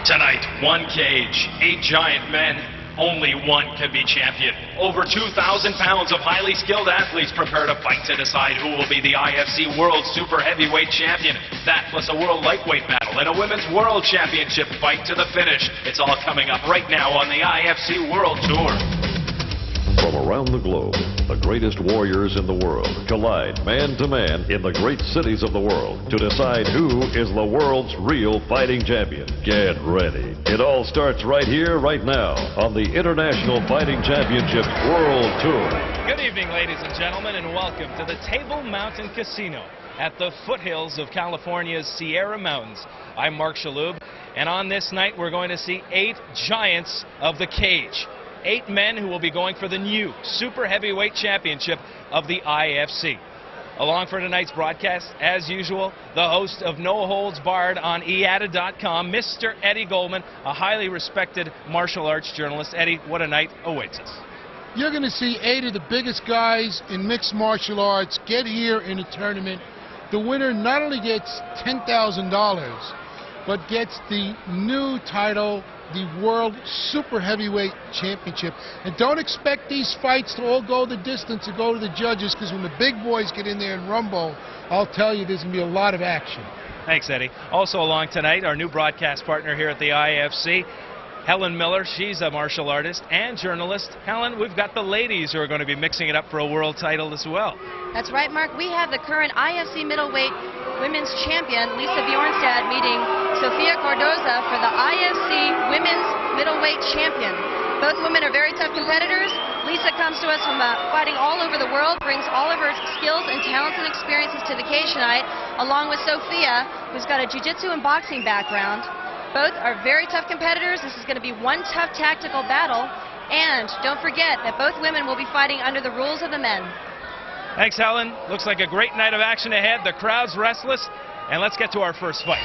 Tonight, one cage, 8 giant men. Only one can be champion. Over 2,000 pounds of highly skilled athletes prepare to fight to decide who will be the IFC World Super Heavyweight Champion. That plus a World Lightweight battle and a Women's World Championship fight to the finish. It's all coming up right now on the IFC World Tour. From around the globe, the greatest warriors in the world collide man to man in the great cities of the world to decide who is the world's real fighting champion. Get ready. It all starts right here, right now, on the International Fighting Championships World Tour. Good evening, ladies and gentlemen, and welcome to the Table Mountain Casino at the foothills of California's Sierra Mountains. I'm Mark Shaloub, and on this night we're going to see 8 giants of the cage. 8 men who will be going for the new Super Heavyweight Championship of the IFC. Along for tonight's broadcast, as usual, the host of No Holds Barred on IATA.com, Mr. Eddie Goldman, a highly respected martial arts journalist. Eddie, what a night awaits us. You're going to see 8 of the biggest guys in mixed martial arts get here in a tournament. The winner not only gets $10,000, but gets the new title, the World Super Heavyweight Championship. And don't expect these fights to all go the distance or go to the judges, because when the big boys get in there and rumble, I'll tell you there's going to be a lot of action. Thanks, Eddie. Also along tonight, our new broadcast partner here at the IFC, Helen Miller. She's a martial artist and journalist. Helen, we've got the ladies who are going to be mixing it up for a world title as well. That's right, Mark. We have the current IFC middleweight women's champion, Lisa Bjornstad, meeting Sofia Cardoza for the IFC women's middleweight champion. Both women are very tough competitors. Lisa comes to us from fighting all over the world, brings all of her skills and talents and experiences to the cage tonight, along with Sofia, who's got a jiu-jitsu and boxing background. Both are very tough competitors. This is going to be one tough tactical battle. And don't forget that both women will be fighting under the rules of the men. Thanks, Helen. Looks like a great night of action ahead. The crowd's restless. And let's get to our first fight.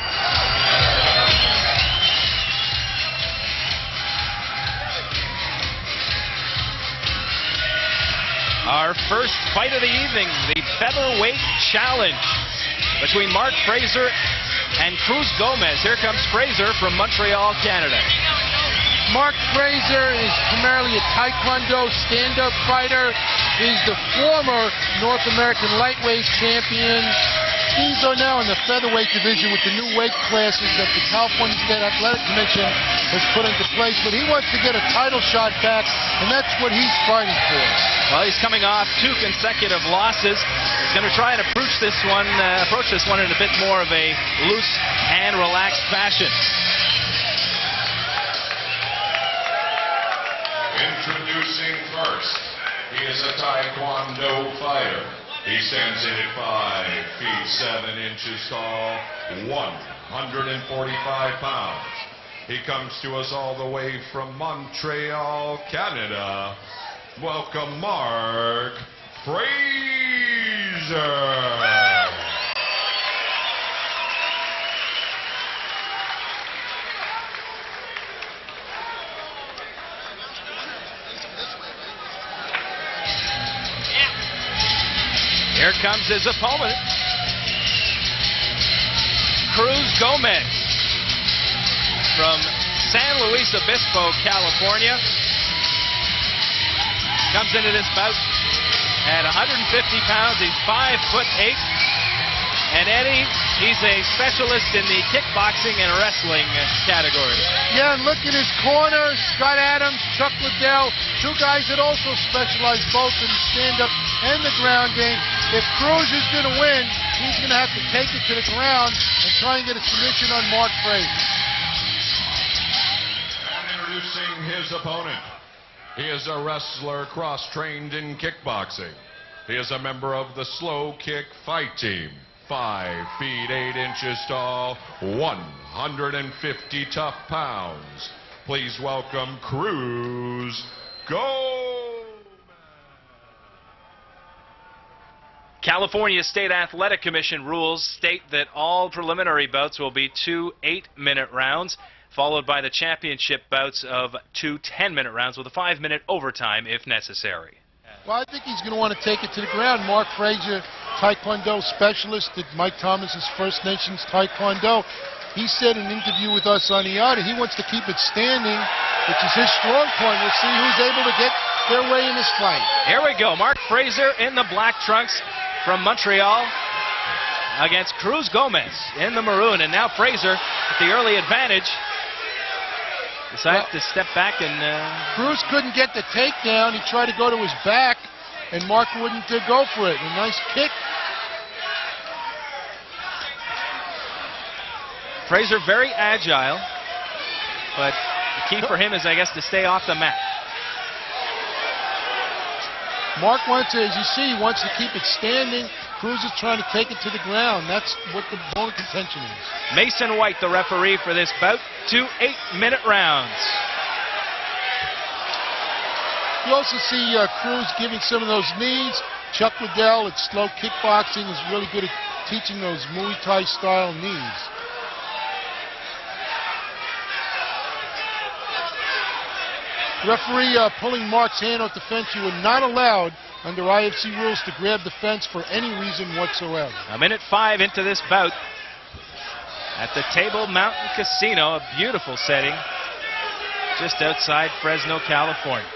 Our first fight of the evening, the Featherweight Challenge between Mark Fraser and Cruz Gomez. Here comes Fraser from Montreal, Canada. Mark Fraser is primarily a Taekwondo stand-up fighter. He's the former North American lightweight champion. These are now in the featherweight division with the new weight classes that the California State Athletic Commission has put into place. But he wants to get a title shot back, and that's what he's fighting for. Well, he's coming off 2 consecutive losses. He's going to try and approach this one in a bit more of a loose and relaxed fashion. Introducing first, he is a Taekwondo fighter. He stands in at 5 feet 7 inches tall, 145 pounds. He comes to us all the way from Montreal, Canada. Welcome, Mark Fraser. Here comes his opponent, Cruz Gomez from San Luis Obispo, California. Comes into this bout at 150 pounds. He's 5'8". And Eddie, he's a specialist in the kickboxing and wrestling category. Yeah, and look at his corner, Scott Adams, Chuck Liddell, 2 guys that also specialize both in stand-up and the ground game. If Cruz is going to win, he's going to have to take it to the ground and try and get a submission on Mark Fraser. And introducing his opponent. He is a wrestler cross-trained in kickboxing. He is a member of the Slow Kick Fight Team. 5 feet 8 inches tall, 150 tough pounds. Please welcome Cruz Gomez. California State Athletic Commission rules state that all preliminary bouts will be 2 8-minute rounds, followed by the championship bouts of 2 10-minute rounds with a 5-minute overtime if necessary. Well, I think he's going to want to take it to the ground. Mark Fraser, Taekwondo specialist at Mike Thomas's First Nations Taekwondo. he said in an interview with us on IATA, he wants to keep it standing, which is his strong point. We'll see who's able to get their way in this fight. Here we go. Mark Fraser in the black trunks from Montreal against Cruz Gomez in the maroon. And now Fraser with the early advantage. Decided to step back and... Cruz couldn't get the takedown. He tried to go to his back, and Mark wouldn't go for it. A nice kick. Fraser very agile, but the key for him is, I guess, to stay off the mat. Mark wants to, as you see, he wants to keep it standing. Cruz is trying to take it to the ground. That's what the bone contention is. Mason White, the referee for this bout. 2 8-minute rounds. You also see Cruz giving some of those knees. Chuck Liddell at Slow Kickboxing is really good at teaching those Muay Thai style knees. Referee pulling Mark's hand off the fence. You are not allowed under IFC rules to grab the fence for any reason whatsoever. 1:05 into this bout at the Table Mountain Casino, a beautiful setting just outside Fresno, California.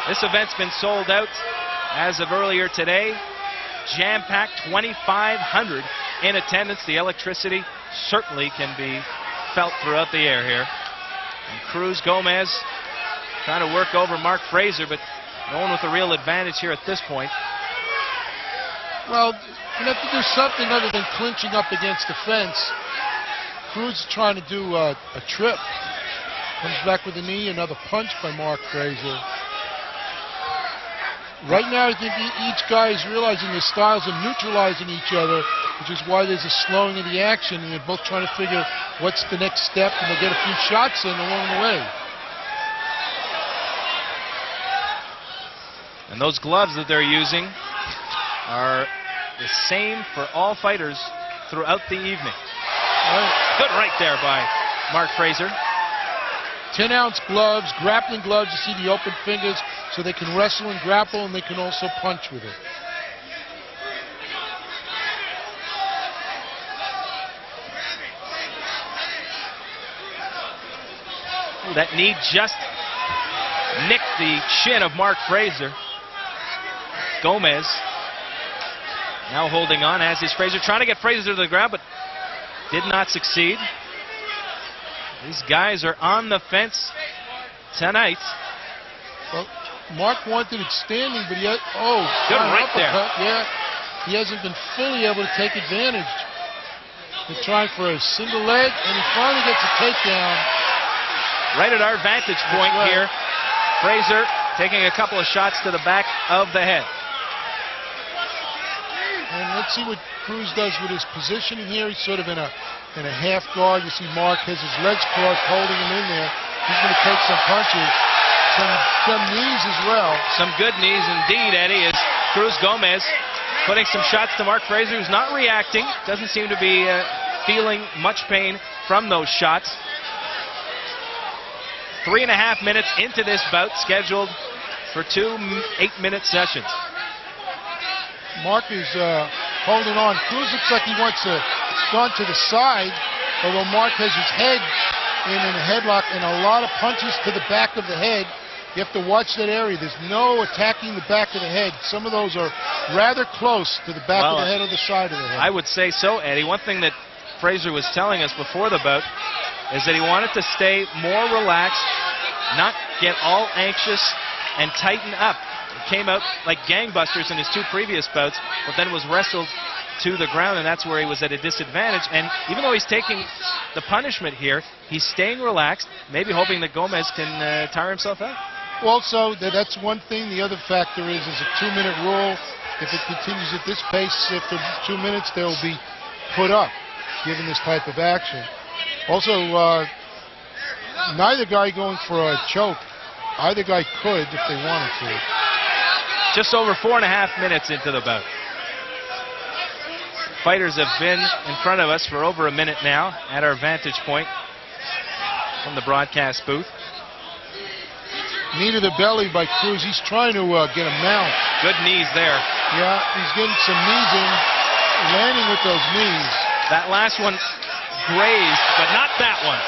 This event's been sold out as of earlier today. Jam-packed, 2,500 in attendance. The electricity certainly can be felt throughout the air here. And Cruz Gomez trying to work over Mark Fraser, but no one with a real advantage here at this point. Well, you have to do something other than clinching up against the fence. Cruz is trying to do a trip. Comes back with a knee, another punch by Mark Fraser. Right now, I think each guy is realizing their styles are neutralizing each other, which is why there's a slowing of the action, and they're both trying to figure what's the next step, and they'll get a few shots in along the way. And those gloves that they're using are the same for all fighters throughout the evening. Good right there by Mark Fraser. 10-ounce gloves, grappling gloves. You see the open fingers, so they can wrestle and grapple, and they can also punch with it. Ooh, that knee just nicked the chin of Mark Fraser. Gomez now holding on, as is Fraser, trying to get Fraser to the ground, but did not succeed. These guys are on the fence tonight. Well, Mark wanted it standing, but he had, good right there. Yeah, he hasn't been fully able to take advantage. They're trying for a single leg, and he finally gets a takedown. Right at our vantage point here, Fraser taking a couple of shots to the back of the head. And let's see what Cruz does with his positioning here. He's sort of in a half guard. You see Mark has his legs crossed, holding him in there. He's going to take some punches, some knees as well. Some good knees indeed, Eddie, as Cruz Gomez putting some shots to Mark Fraser, who's not reacting. Doesn't seem to be feeling much pain from those shots. 3.5 minutes into this bout, scheduled for 2 8-minute sessions. Mark is holding on. Cruz looks like he wants to gone to the side, although Mark has his head in a headlock and a lot of punches to the back of the head. You have to watch that area. There's no attacking the back of the head. Some of those are rather close to the back of the head or the side of the head. I would say so, Eddie. One thing that Fraser was telling us before the bout is that he wanted to stay more relaxed, not get all anxious, and tighten up. It came out like gangbusters in his 2 previous bouts, but then was wrestled to the ground, and that's where he was at a disadvantage. And even though he's taking the punishment here, he's staying relaxed, maybe hoping that Gomez can tire himself out. Also, that's one thing. The other factor is a 2-minute rule. If it continues at this pace, after 2 minutes, they will be put up, given this type of action. Also, neither guy going for a choke. Either guy could if they wanted to. Just over 4.5 minutes into the bout. Fighters have been in front of us for over a minute now at our vantage point from the broadcast booth. Knee to the belly by Cruz. He's trying to get a mount. Good knees there. Yeah, he's getting some knees in. landing with those knees. That last one grazed, but not that one.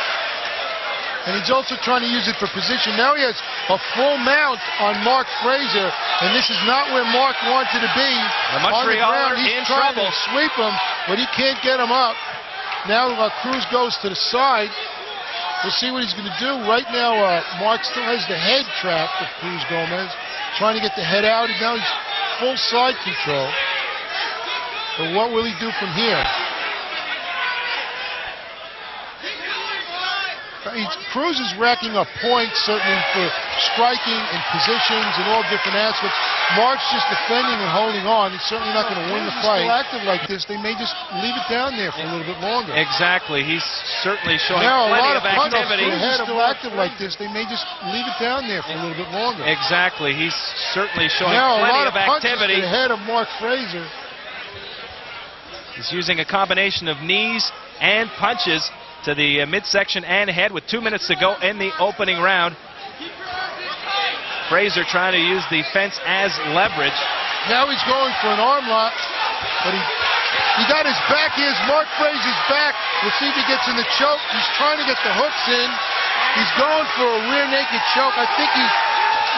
And he's also trying to use it for position. Now he has a full mount on Mark Fraser, and this is not where Mark wanted to be. The Montrealer He's in trying trouble. to sweep him, but he can't get him up. Now Cruz goes to the side. We'll see what he's going to do. Right now, Mark still has the head trapped of Cruz Gomez, trying to get the head out. And now he's full side control. But what will he do from here? Cruz is racking up points, certainly for striking and positions and all different aspects. Mark's just defending and holding on. He's certainly not going to win the fight. Still active like this, they may just leave it down there for a little bit longer. Exactly. He's certainly showing now, plenty of activity. Cruz is still active like this, they may just leave it down there for a little bit longer. Exactly. He's certainly showing now, plenty of activity. To the head of Mark Fraser. He's using a combination of knees and punches to the midsection and head with 2 minutes to go in the opening round. Fraser trying to use the fence as leverage. Now he's going for an arm lock, but he got his back. Here's Mark Fraser's back. We'll see if he gets in the choke. He's trying to get the hooks in. He's going for a rear naked choke. I think he's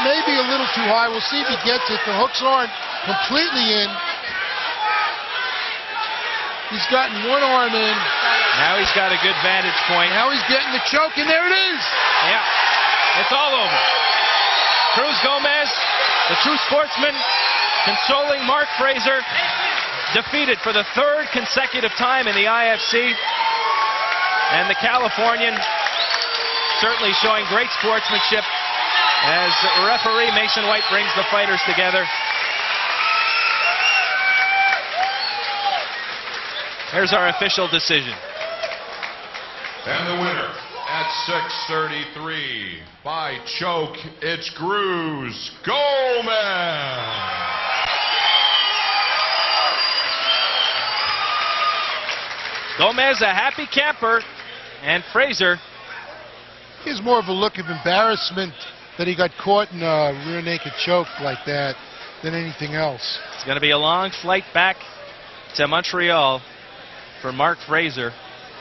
maybe a little too high. We'll see if he gets it. The hooks aren't completely in. He's gotten one arm in. Now he's got a good vantage point. Now he's getting the choke, and there it is. Yeah, it's all over. Cruz Gomez, the true sportsman, consoling Mark Fraser, defeated for the third consecutive time in the IFC. And the Californian certainly showing great sportsmanship as referee Mason White brings the fighters together. Here's our official decision. And the winner at 6:33 by choke, it's Cruz Gomez. Gomez a happy camper, and Fraser. Here's more of a look of embarrassment that he got caught in a rear naked choke like that than anything else. It's going to be a long flight back to Montreal for Mark Fraser.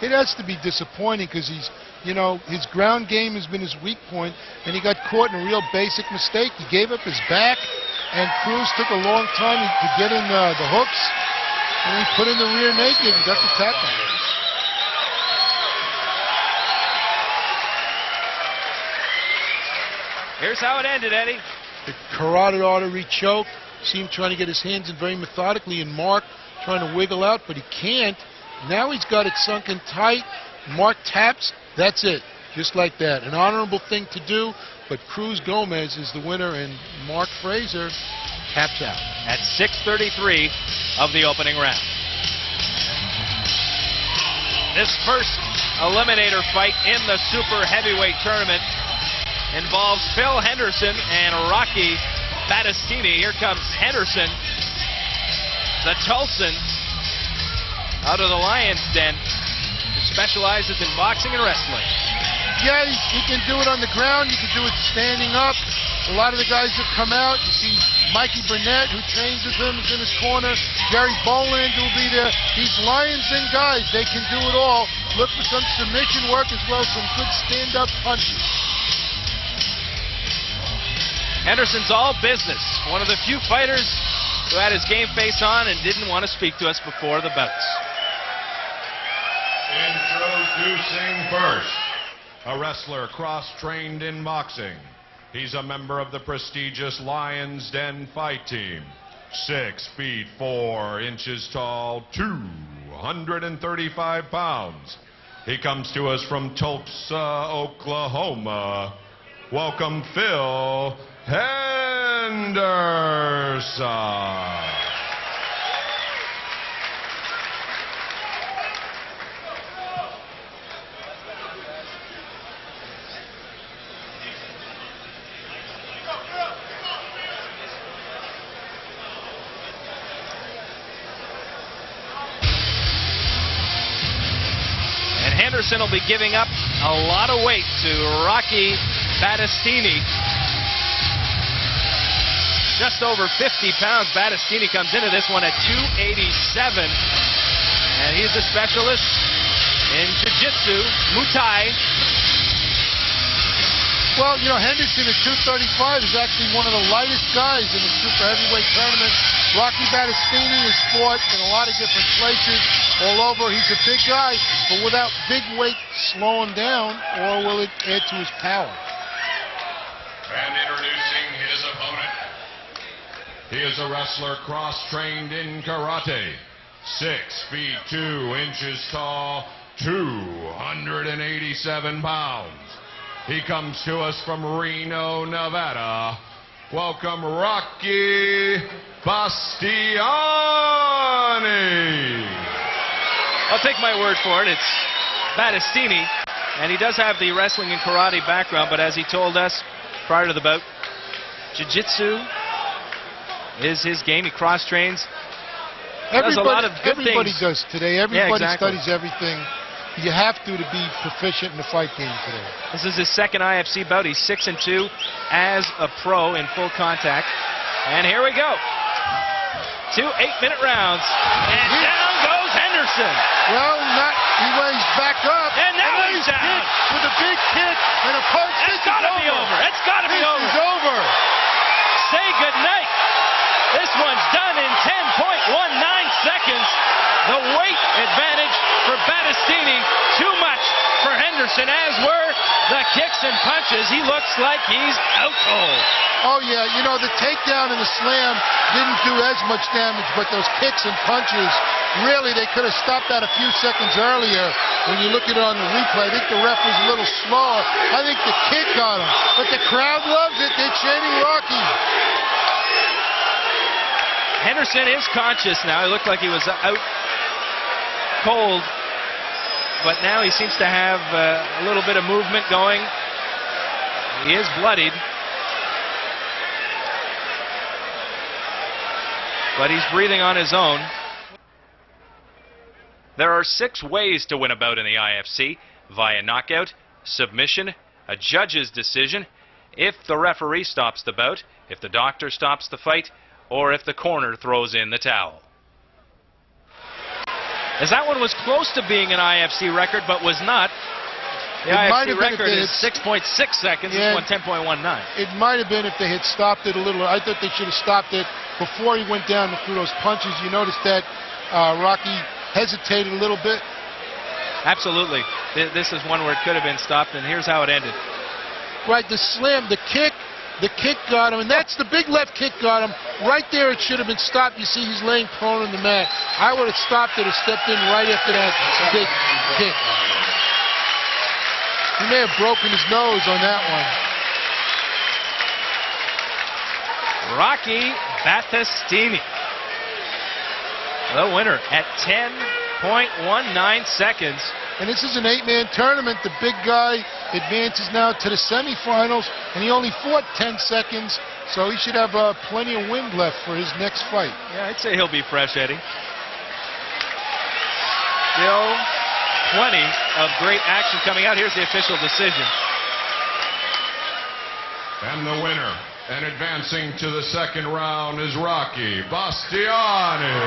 It has to be disappointing because he's, you know, his ground game has been his weak point, and he got caught in a real basic mistake. He gave up his back, and Cruz took a long time to get in the hooks, and he put in the rear naked and got the tap on. Here's how it ended, Eddie. The carotid artery choke. See him trying to get his hands in very methodically, and Mark trying to wiggle out, but he can't. Now he's got it sunken tight. Mark taps. That's it. Just like that. An honorable thing to do, but Cruz Gomez is the winner, and Mark Fraser taps out. At 6:33 of the opening round. This first eliminator fight in the super heavyweight tournament involves Phil Henderson and Rocky Battistini. Here comes Henderson, the Tulsan out of the Lion's Den, who specializes in boxing and wrestling. Yeah, he can do it on the ground. He can do it standing up. A lot of the guys have come out. You see Mikey Burnett, who trains with him, is in his corner. Jerry Boland will be there. These Lions Den guys, they can do it all. Look for some submission work as well as some good stand-up punches. Henderson's all business. One of the few fighters who had his game face on and didn't want to speak to us before the bouts. Introducing first, a wrestler cross-trained in boxing. He's a member of the prestigious Lions Den fight team. 6 feet 4 inches tall, 235 pounds. He comes to us from Tulsa, Oklahoma. Welcome, Phil Henderson. Henderson will be giving up a lot of weight to Rocky Battistini. just over 50 pounds. Battistini comes into this one at 287. And he's a specialist in jiu-jitsu, Muay Thai. Well, you know, Henderson at 235 is actually one of the lightest guys in the super heavyweight tournament. Rocky Battistini has fought in a lot of different places all over. He's a big guy, but without big weight slow him down, or will it add to his power? And introducing his opponent. He is a wrestler cross-trained in karate. 6 feet 2 inches tall, 287 pounds. He comes to us from Reno, Nevada. Welcome, Rocky Bastiani. I'll take my word for it. It's Battistini, and he does have the wrestling and karate background, but as he told us prior to the bout, jiu-jitsu is his game. He cross-trains. Does a lot of good everybody things. does today. Everybody exactly. studies everything. You have to be proficient in the fight game today. This is his second IFC bout. He's 6-2 as a pro in full contact. And here we go. 2 8-minute rounds. And down goes Henderson. Well, he weighs back up. And now he's down. Hit with a big kick and a punch. That's got to be over. That's got to be over. This is over. Say goodnight. This one's done in 10.19 seconds. The weight advantage for Battistini, too much for Henderson, as were the kicks and punches. He looks like he's out cold. Oh, yeah, you know, the takedown and the slam didn't do as much damage, but those kicks and punches, really, they could have stopped that a few seconds earlier. When you look at it on the replay, I think the ref was a little slower. I think the kick got him, but the crowd loves it. They're chanting Rocky. Henderson is conscious now. He looked like he was out cold, but now he seems to have a little bit of movement going. He is bloodied, but he's breathing on his own. There are 6 ways to win a bout in the IFC: via knockout, submission, a judge's decision, if the referee stops the bout, if the doctor stops the fight, or if the corner throws in the towel. As that one was close to being an IFC record, but was not. The IFC record is 6.6 seconds. This one 10.19. It might have been if they had stopped it a little. I thought they should have stopped it before he went down and threw those punches. You noticed that Rocky hesitated a little bit. Absolutely. This is one where it could have been stopped, and here's how it ended. Right, the slam, the kick got him, and that's the big left kick got him. Right there, it should have been stopped. You see, he's laying prone on the mat. I would have stopped it or stepped in right after that big kick. He may have broken his nose on that one. Rocky Battistini, the winner at 10.19 seconds. And this is an 8-man tournament. The big guy advances now to the semifinals, and he only fought 10 seconds, so he should have plenty of wind left for his next fight. Yeah, I'd say he'll be fresh, Eddie. Still plenty of great action coming out. Here's the official decision. And the winner, and advancing to the second round, is Rocky Bastiani.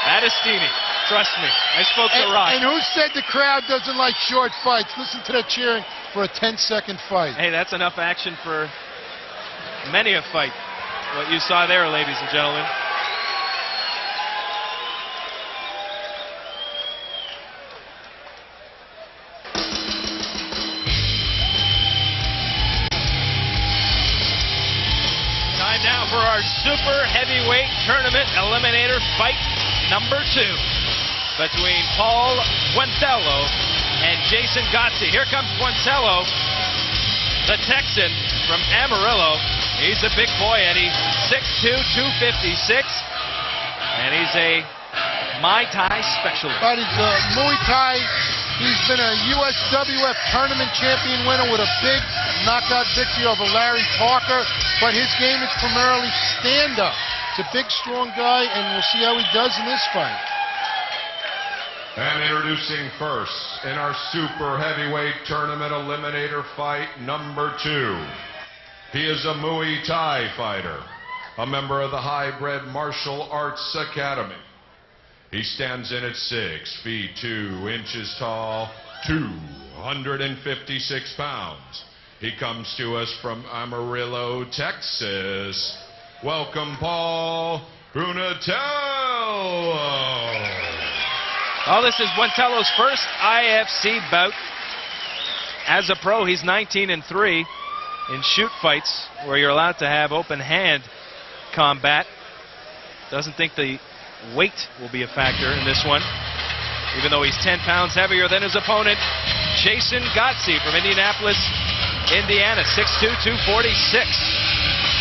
Battistini, trust me, I spoke to Rock. And who said the crowd doesn't like short fights? Listen to that cheering for a 10-second fight. Hey, that's enough action for many a fight. What you saw there, ladies and gentlemen. Time now for our super heavyweight tournament eliminator fight number 2 between Paul Puentello and Jason Gotze. Here comes Puentello, the Texan from Amarillo. He's a big boy, Eddie, 6'2", 256, and he's a Muay Thai specialist. But he's a Muay Thai. He's been a USWF tournament champion winner with a big knockout victory over Larry Parker, but his game is primarily stand-up. He's a big, strong guy, and we'll see how he does in this fight. And introducing first in our super heavyweight tournament eliminator fight number 2. He is a Muay Thai fighter, a member of the Hybrid Martial Arts Academy. He stands in at 6 feet 2 inches tall, 256 pounds. He comes to us from Amarillo, Texas. Welcome, Paul Bunatello. Well, this is Buentello's first IFC bout. As a pro, he's 19-3 in shoot fights, where you're allowed to have open hand combat. Doesn't think the weight will be a factor in this one, even though he's 10 pounds heavier than his opponent, Jason Gotze from Indianapolis, Indiana, 6'2", 246.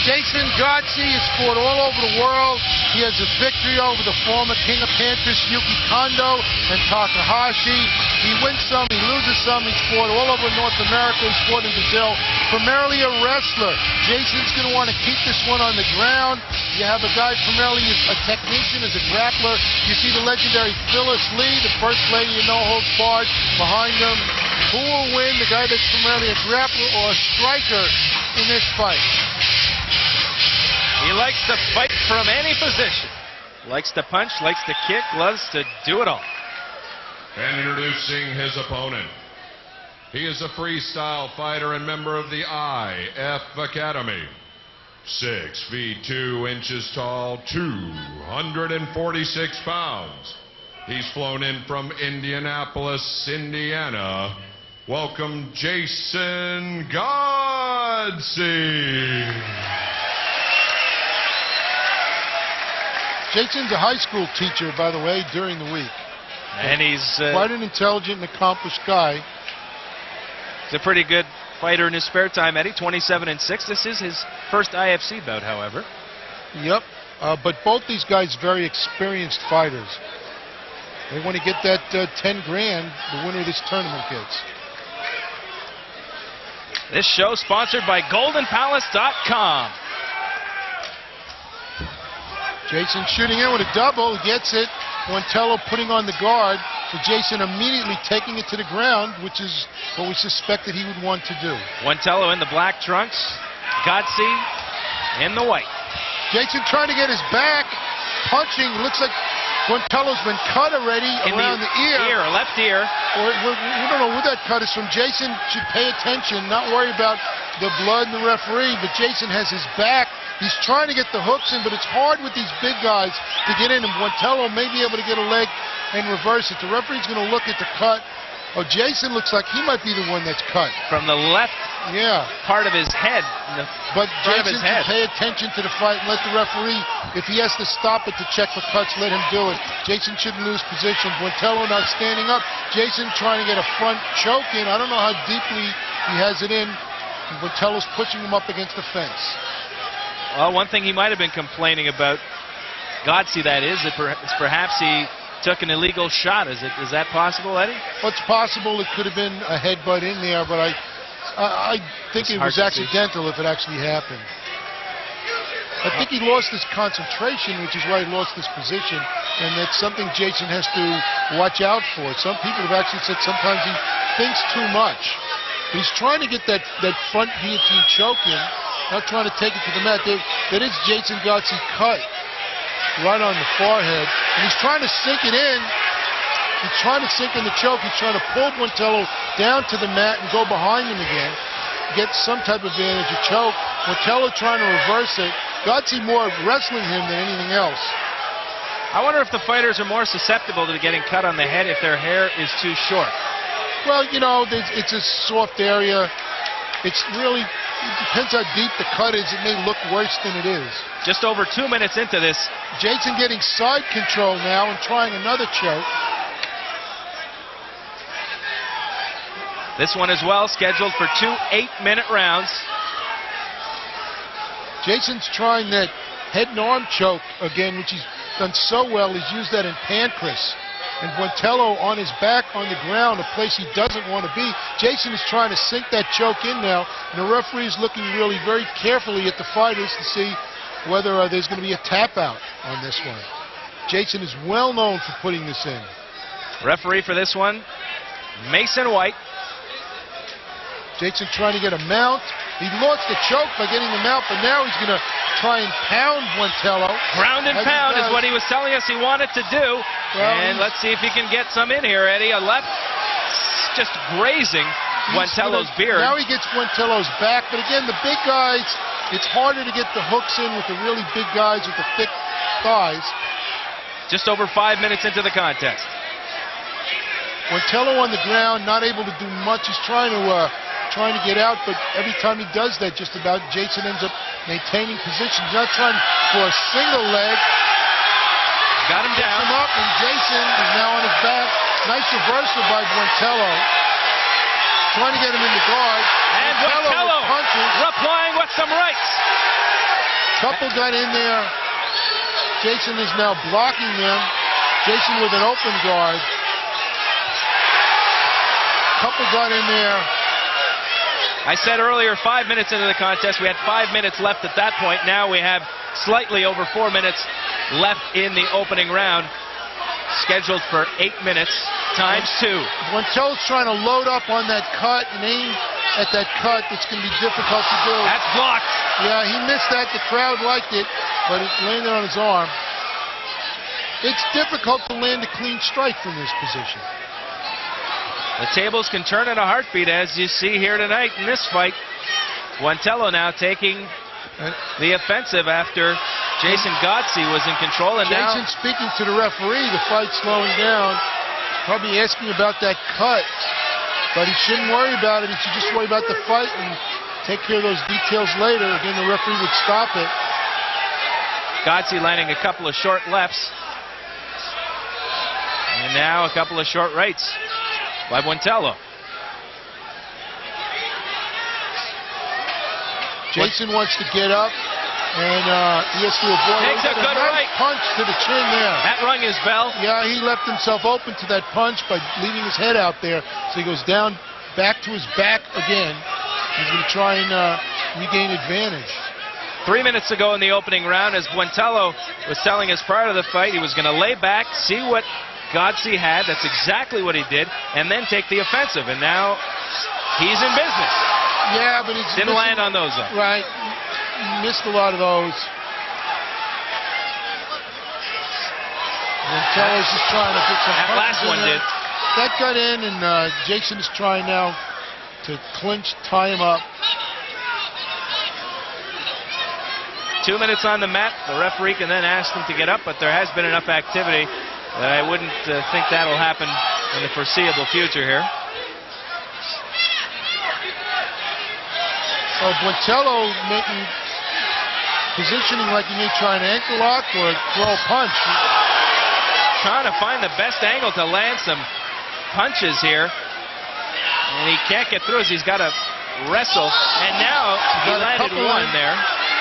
Jason Gotze has fought all over the world. He has a victory over the former King of Panthers, Yuki Kondo, and Takahashi. He wins some, he loses some. He's fought all over North America. He's fought in Brazil. Primarily a wrestler. Jason's going to want to keep this one on the ground. You have a guy primarily a technician, as a grappler. You see the legendary Phyllis Lee, the first lady in No Holds Barred, behind him. Who will win, the guy that's primarily a grappler or a striker in this fight? He likes to fight from any position. Likes to punch, likes to kick, loves to do it all. And introducing his opponent. He is a freestyle fighter and member of the IF Academy. 6 feet 2 inches tall, 246 pounds. He's flown in from Indianapolis, Indiana. Welcome, Jason Gotze. Jason's a high school teacher, by the way, during the week. And he's quite an intelligent and accomplished guy. He's a pretty good fighter in his spare time, Eddie. 27-6. This is his first IFC bout, however. Yep. But both these guys very experienced fighters. They want to get that 10 grand the winner of this tournament gets. This show sponsored by GoldenPalace.com. Jason shooting in with a double, gets it. Buentello putting on the guard, but Jason immediately taking it to the ground, which is what we suspected he would want to do. Buentello in the black trunks, Gotze in the white. Jason trying to get his back, punching. Looks like Buentello's been cut already around the ear. Left ear. Or we don't know where that cut is from. Jason should pay attention, not worry about the blood and the referee, but Jason has his back. He's trying to get the hooks in, but it's hard with these big guys to get in, and Buentello may be able to get a leg and reverse it. The referee's going to look at the cut. Oh, Jason looks like he might be the one that's cut. From the left part of his head. But Jason can pay attention to the fight and let the referee, if he has to stop it to check for cuts, let him do it. Jason shouldn't lose position. Buentello not standing up. Jason trying to get a front choke in. I don't know how deeply he has it in. And Buentello's pushing him up against the fence. Well, one thing he might have been complaining about, Gotze that is perhaps he took an illegal shot. Is that possible, Eddie? Well, it's possible it could have been a headbutt in there, but I think it was accidental if it actually happened. I think he lost his concentration, which is why he lost his position, and that's something Jason has to watch out for. Some people have actually said sometimes he thinks too much. But he's trying to get that front guillotine choke in, not trying to take it to the mat. That is Jason Gotze cut right on the forehead, and he's trying to sink it in. He's trying to sink in the choke. He's trying to pull Buentello down to the mat and go behind him again, get some type of advantage of choke. Buentello trying to reverse it. Gotze more wrestling him than anything else. I wonder if the fighters are more susceptible to getting cut on the head if their hair is too short. Well, you know, it's a soft area. It depends how deep the cut is. It may look worse than it is. Just over 2 minutes into this. Jason getting side control now and trying another choke. This one as well scheduled for 2 8-minute rounds. Jason's trying that head and arm choke again, which he's done so well. He's used that in Pancras. And Buentello on his back on the ground, a place he doesn't want to be. Jason is trying to sink that choke in now, and the referee is looking really very carefully at the fighters to see whether there's going to be a tap out on this one. Jason is well known for putting this in. Referee for this one, Mason White. Jason trying to get a mount. He lost the choke by getting the mount, but now he's going to try and pound Buentello. Ground and pound is what he was telling us he wanted to do. Well, and let's see if he can get some in here, Eddie. A left just grazing Buentello's beard. Now he gets Buentello's back, but again, the big guys, it's harder to get the hooks in with the really big guys with the thick thighs. Just over 5 minutes into the contest. Buentello on the ground, not able to do much. He's trying to get out, but every time he does that, just about, Jason ends up maintaining position. He's not trying for a single leg. Got him down. Him up, and Jason is now on his back. Nice reversal by Buentello. Trying to get him in the guard. And Buentello punches. replying with some rights. Couple got in there. Jason is now blocking them. Jason with an open guard. Couple got in there. I said earlier, 5 minutes into the contest, we had 5 minutes left at that point. Now we have slightly over 4 minutes left in the opening round, scheduled for 8 minutes times 2. Buentello's trying to load up on that cut and aim at that cut. It's going to be difficult to do. That's blocked. Yeah, he missed that. The crowd liked it, but it landed on his arm. It's difficult to land a clean strike from this position. The tables can turn in a heartbeat, as you see here tonight in this fight. Buentello now taking the offensive after Jason Godsey was in control. And Jason now speaking to the referee, the fight's slowing down, probably asking about that cut, but he shouldn't worry about it. He should just worry about the fight and take care of those details later. Again, the referee would stop it. Godsey landing a couple of short lefts. And now a couple of short rights by Buentello. Jason wants to get up, and he has to avoid. Takes a good right punch to the chin there. That rung his bell. Yeah, he left himself open to that punch by leaving his head out there. So he goes down, back to his back again. He's going to try and regain advantage. 3 minutes ago in the opening round, as Buentello was telling us prior to the fight, he was going to lay back, see what Godsey had. That's exactly what he did, and then take the offensive. And now he's in business. Yeah, but he's didn't land on those though. Right, he missed a lot of those. Buentello's just trying to get some. That last one did. That got in, and Jason is trying now to clinch, tie him up. 2 minutes on the mat. The referee can then ask him to get up, but there has been enough activity that I wouldn't think that'll happen in the foreseeable future here. So Buentello making positioning like he may try an ankle lock or throw a punch. Trying to find the best angle to land some punches here. And he can't get through as he's got to wrestle. And now he landed one there.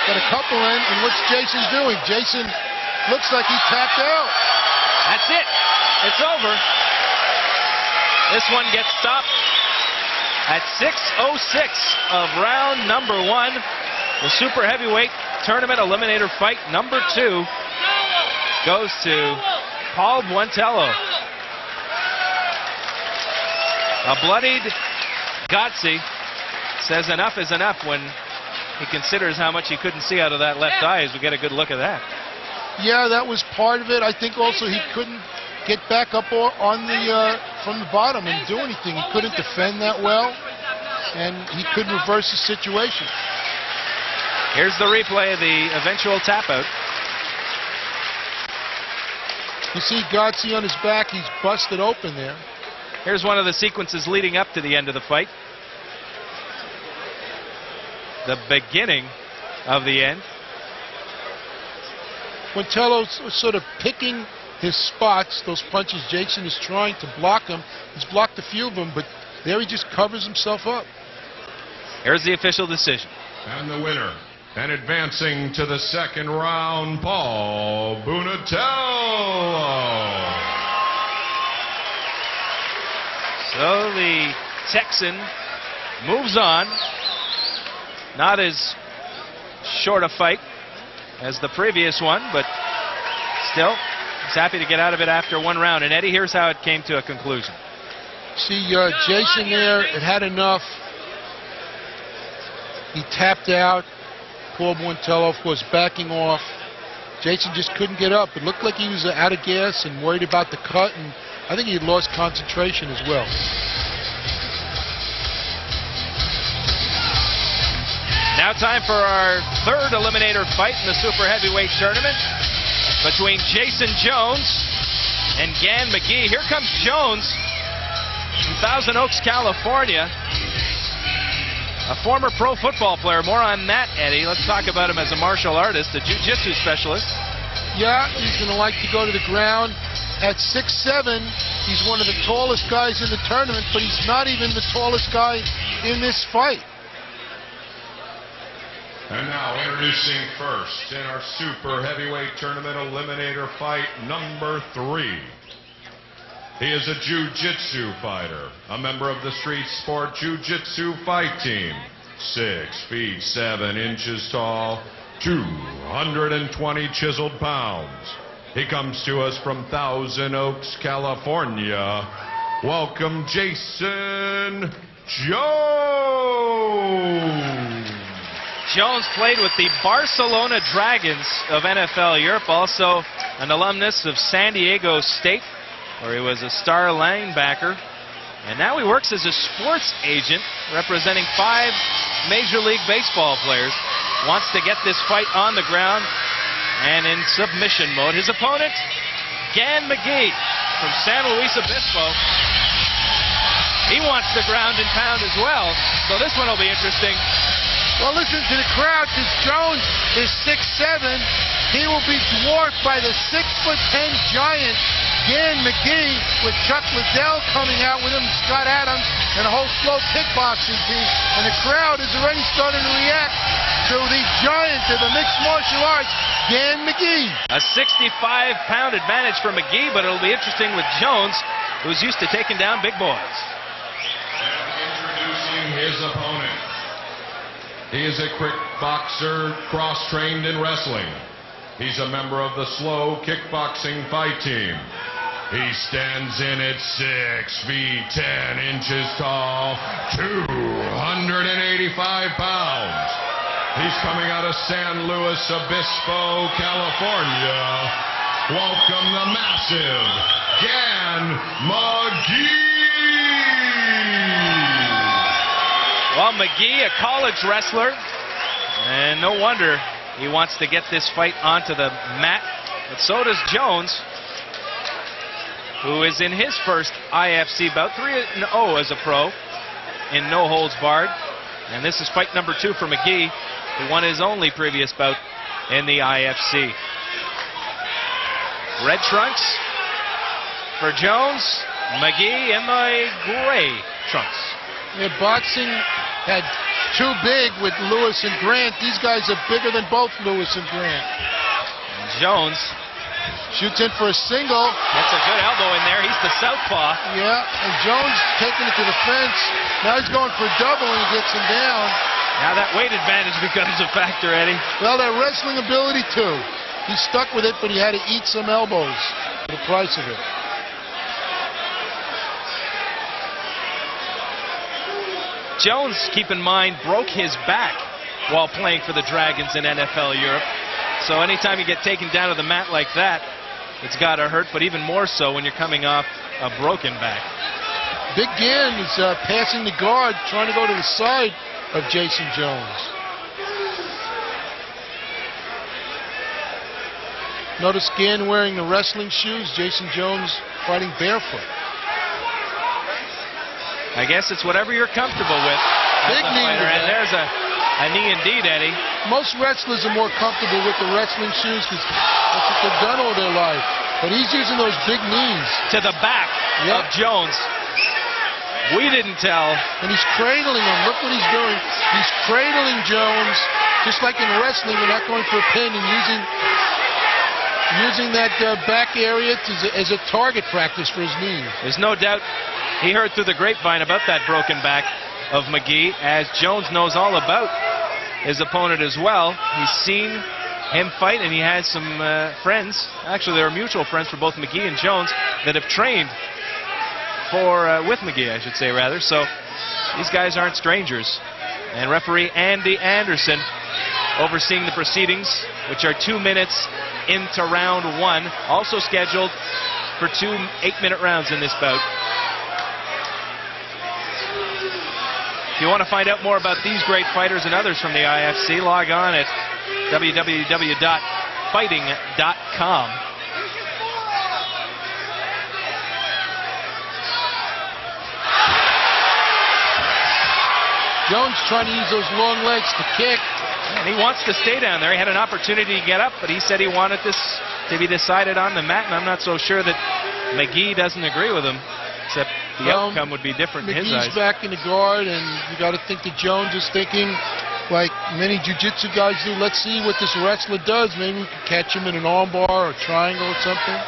Got a couple in, and what's Jason doing? Jason looks like he tapped out. That's it. It's over. This one gets stopped at 6:06 of round number 1. The super heavyweight tournament eliminator fight number 2 goes to Paul Buentello. A bloodied Godsey says enough is enough when he considers how much he couldn't see out of that left eye, as we get a good look at that. Yeah, that was part of it. I think also he couldn't get back up on the from the bottom and do anything. He couldn't defend that well, and he couldn't reverse the situation. Here's the replay of the eventual tap out. You see Godsey on his back. He's busted open there. Here's one of the sequences leading up to the end of the fight. The beginning of the end. Buentello's sort of picking his spots, those punches. Jason is trying to block him. He's blocked a few of them, but there he just covers himself up. Here's the official decision. And the winner, and advancing to the second round, Paul Buentello. So the Texan moves on. Not as short a fight as the previous one, but still He's happy to get out of it after one round. And Eddie, here's how it came to a conclusion. See, Jason there, it had enough. He tapped out. Paul Montello, of course, backing off. Jason just couldn't get up. It looked like he was out of gas and worried about the cut, and I think he had lost concentration as well. Now time for our third eliminator fight in the super heavyweight tournament between Jason Jones and Gan McGee. Here comes Jones from Thousand Oaks, California. A former pro football player. More on that, Eddie. Let's talk about him as a martial artist, a jiu-jitsu specialist. Yeah, he's going to like to go to the ground. At 6'7", he's one of the tallest guys in the tournament, but he's not even the tallest guy in this fight. And now introducing first in our super heavyweight tournament eliminator fight number 3. He is a jiu-jitsu fighter, a member of the Street Sport Jiu-Jitsu Fight Team. 6 feet 7 inches tall, 220 chiseled pounds. He comes to us from Thousand Oaks, California. Welcome, Jason Jones. Jones played with the Barcelona Dragons of NFL Europe, also an alumnus of San Diego State, where he was a star linebacker. And now he works as a sports agent representing 5 Major League Baseball players. Wants to get this fight on the ground and in submission mode. His opponent, Gan McGee from San Luis Obispo. He wants the ground and pound as well, so this one will be interesting. Well, listen to the crowd, because Jones is 6'7". He will be dwarfed by the 6'10" giant Gan McGee, with Chuck Liddell coming out with him, Scott Adams, and a whole slow kickboxing team. And the crowd is already starting to react to the giant of the mixed martial arts, Gan McGee. A 65-pound advantage for McGee, but it'll be interesting with Jones, who's used to taking down big boys. And introducing his opponent. He is a kickboxer, cross-trained in wrestling. He's a member of the Slow Kickboxing Fight Team. He stands in at 6 feet 10 inches tall, 285 pounds. He's coming out of San Luis Obispo, California. Welcome the massive Gan McGee. Well, McGee, a college wrestler, and no wonder he wants to get this fight onto the mat. But so does Jones, who is in his first IFC bout, 3-0 as a pro in no holds barred. And this is fight number 2 for McGee, who won his only previous bout in the IFC. Red trunks for Jones, McGee in the gray trunks. Yeah, boxing had 2 big with Lewis and Grant. These guys are bigger than both Lewis and Grant. Jones shoots in for a single. That's a good elbow in there. He's the southpaw. Yeah, and Jones taking it to the fence. Now he's going for a double, and he gets him down. Now that weight advantage becomes a factor, Eddie. Well, that wrestling ability, too. He stuck with it, but he had to eat some elbows for the price of it. Jones, keep in mind, broke his back while playing for the Dragons in NFL Europe. So anytime you get taken down to the mat like that, it's got to hurt, but even more so when you're coming off a broken back. Big Gan is passing the guard, trying to go to the side of Jason Jones. Notice Gan wearing the wrestling shoes, Jason Jones fighting barefoot. I guess it's whatever you're comfortable with. Big knee. And there's a knee indeed, Eddie. Most wrestlers are more comfortable with the wrestling shoes because that's what they've done all their life. But he's using those big knees. To the back of Jones. We didn't tell. And he's cradling him. Look what he's doing. He's cradling Jones, just like in wrestling. We're not going for a pin and using that back area as a target practice for his knee. There's no doubt he heard through the grapevine about that broken back of McGee, as Jones knows all about his opponent as well. He's seen him fight, and he has some friends. Actually, there are mutual friends for both McGee and Jones that have trained with McGee, I should say, rather. So these guys aren't strangers. And referee Andy Anderson overseeing the proceedings, which are 2 minutes into round 1, also scheduled for 2 8-minute rounds in this bout. If you want to find out more about these great fighters and others from the IFC, log on at www.fighting.com. Jones trying to use those long legs to kick. And he wants to stay down there. He had an opportunity to get up, but he said he wanted this to be decided on the mat, and I'm not so sure that McGee doesn't agree with him, except the outcome would be different in his eyes. McGee's back in the guard, and you got to think that Jones is thinking, like many jiu-jitsu guys do, let's see what this wrestler does. Maybe we can catch him in an armbar or a triangle or something.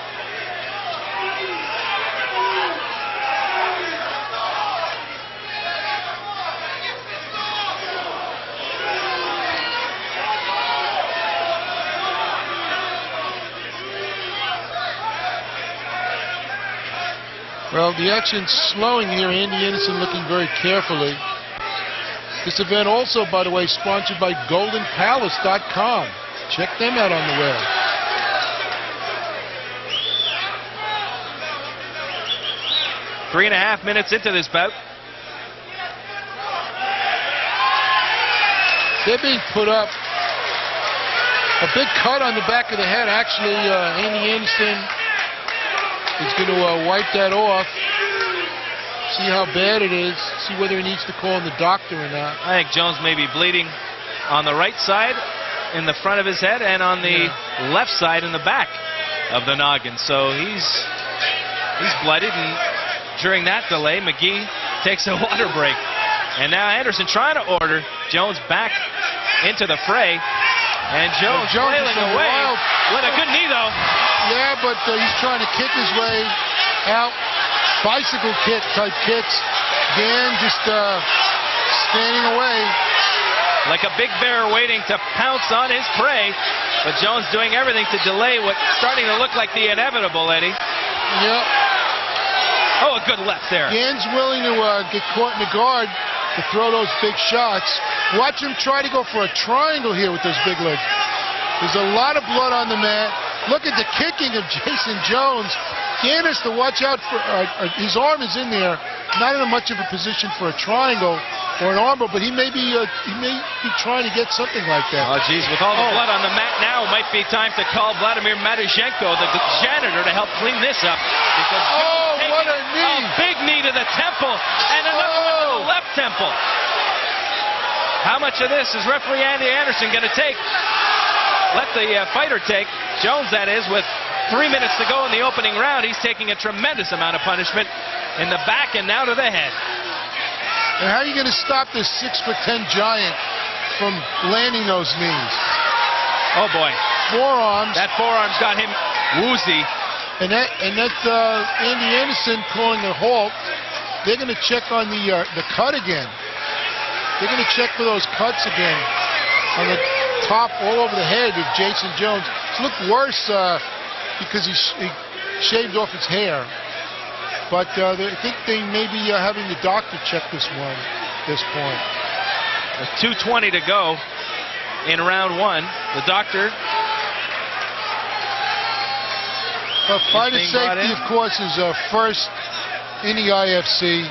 Well, the action's slowing here. Andy Anderson looking very carefully. This event also, by the way, sponsored by GoldenPalace.com. Check them out on the web. Three and a half minutes into this bout. They're being put up. A big cut on the back of the head. Actually, Andy Anderson is going to wipe that off, see how bad it is, see whether he needs to call in the doctor or not. I think Jones may be bleeding on the right side in the front of his head and on the left side in the back of the noggin. So he's bloodied, and during that delay, McGee takes a water break. And now Anderson trying to order Jones back into the fray. And Jones flailing away with a good knee, though. Yeah, but he's trying to kick his way out. Bicycle kick type kicks. Gann just standing away. Like a big bear waiting to pounce on his prey. But Jones doing everything to delay what's starting to look like the inevitable, Eddie. Yep. Oh, a good left there. Gann's willing to get caught in the guard to throw those big shots. Watch him try to go for a triangle here with those big legs. There's a lot of blood on the mat. Look at the kicking of Jason Jones. Gann has to watch out for his arm is in there, not in much of a position for a triangle or an armbar, but he may be trying to get something like that. Oh, geez, with all the blood on the mat now, it might be time to call Vladimir Matuzhenko, the janitor, to help clean this up. Because what a knee! A big knee to the temple and another one to the left temple. How much of this is referee Andy Anderson going to take? Let the fighter take. Jones, that is, with 3 minutes to go in the opening round. He's taking a tremendous amount of punishment in the back and now to the head. And how are you going to stop this 6'10" giant from landing those knees? Oh, boy. Forearms. That forearm's got him woozy. And that Andy Anderson calling a halt. They're going to check on the cut again. They're going to check for those cuts again on the top all over the head of Jason Jones. It's looked worse because he shaved off his hair. But I think they may be having the doctor check this one at this point. With 2:20 to go in round 1. The doctor. Fighter safety, of course, is first in the IFC.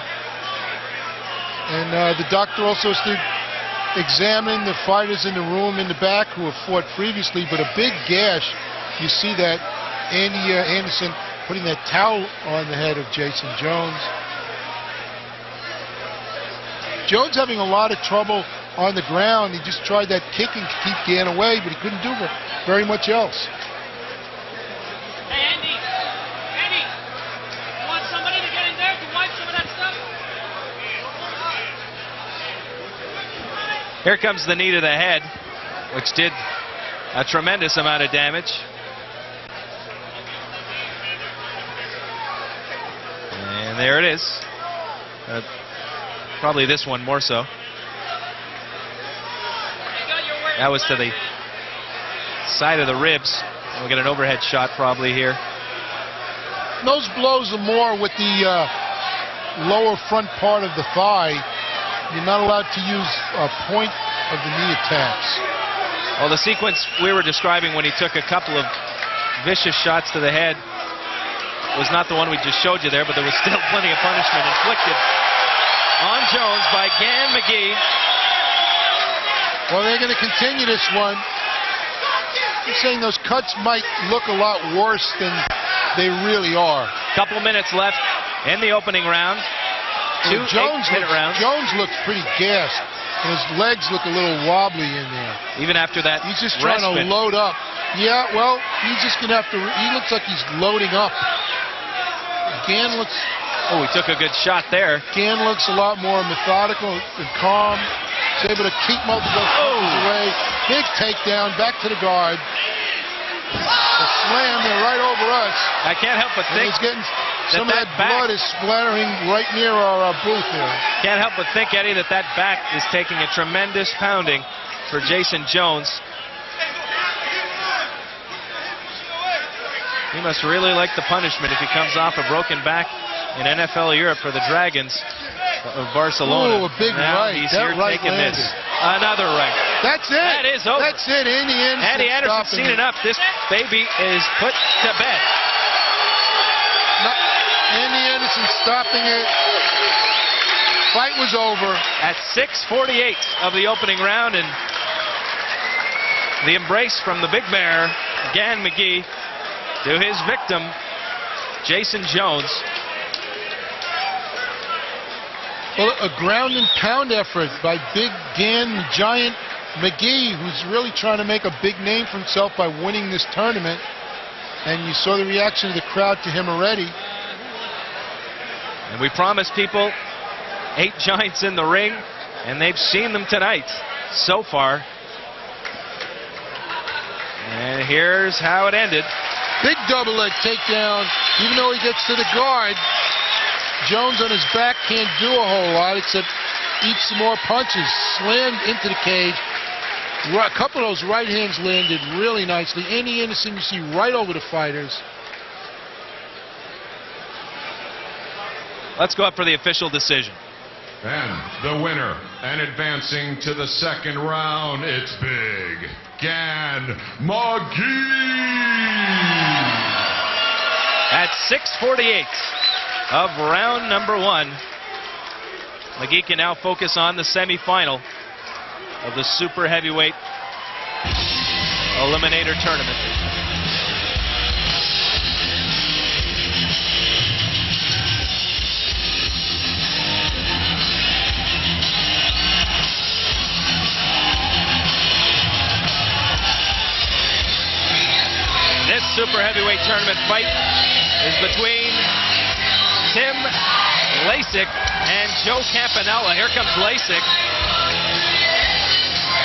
And the doctor also has to examine the fighters in the room in the back who have fought previously, but a big gash. You see that Andy Anderson putting that towel on the head of Jason Jones. Jones having a lot of trouble on the ground. He just tried that kicking to keep Gann away, but he couldn't do very much else. Hey, Andy, you want somebody to get in there to wipe some of that stuff? Here comes the knee to the head, which did a tremendous amount of damage. And there it is. Probably this one more so. That was to the side of the ribs. We'll get an overhead shot probably here. Those blows are more with the lower front part of the thigh. You're not allowed to use a point of the knee attacks. Well, the sequence we were describing when he took a couple of vicious shots to the head was not the one we just showed you there, but there was still plenty of punishment inflicted on Jones by Gan McGee. Well, they're going to continue this one. I'm saying those cuts might look a lot worse than they really are. Couple minutes left in the opening round. Two eight-minute rounds. Jones looks pretty gassed. And his legs look a little wobbly in there. Even after that he's just trying respite. to load up. Yeah, well, he's just going to have to... He looks like he's loading up. Gan looks... Oh, he took a good shot there. Gan looks a lot more methodical and calm. He's able to keep multiple punches away. Big takedown, back to the guard. A slam there right over us. I can't help but think he's getting some of that blood is splattering right near our booth here. Can't help but think, Eddie, that back is taking a tremendous pounding for Jason Jones. He must really like the punishment if he comes off a broken back in NFL Europe for the Dragons of Barcelona. Ooh, a big right. He's that here right taking landed. this. Another right. That's it. That is over. That's it. Andy Anderson's seen enough. This baby is put to bed. Andy Anderson stopping it. Fight was over. At 6:48 of the opening round, and the embrace from the big bear, Gan McGee, to his victim, Jason Jones. Well, a ground and pound effort by big Gan Giant McGee, who's really trying to make a big name for himself by winning this tournament. And you saw the reaction of the crowd to him already. And we promised people 8 giants in the ring, and they've seen them tonight so far. And here's how it ended. Big double leg takedown. Even though he gets to the guard, Jones on his back can't do a whole lot except eat some more punches. Slammed into the cage. A couple of those right hands landed really nicely. Andy Anderson, you see right over the fighters. Let's go up for the official decision. And the winner, and advancing to the second round, it's Big Gan McGee. At 6:48 of round number 1, McGee can now focus on the semifinal of the super heavyweight eliminator tournament. This super heavyweight tournament fight is between Tim Lasik and Joe Campanella. Here comes Lasik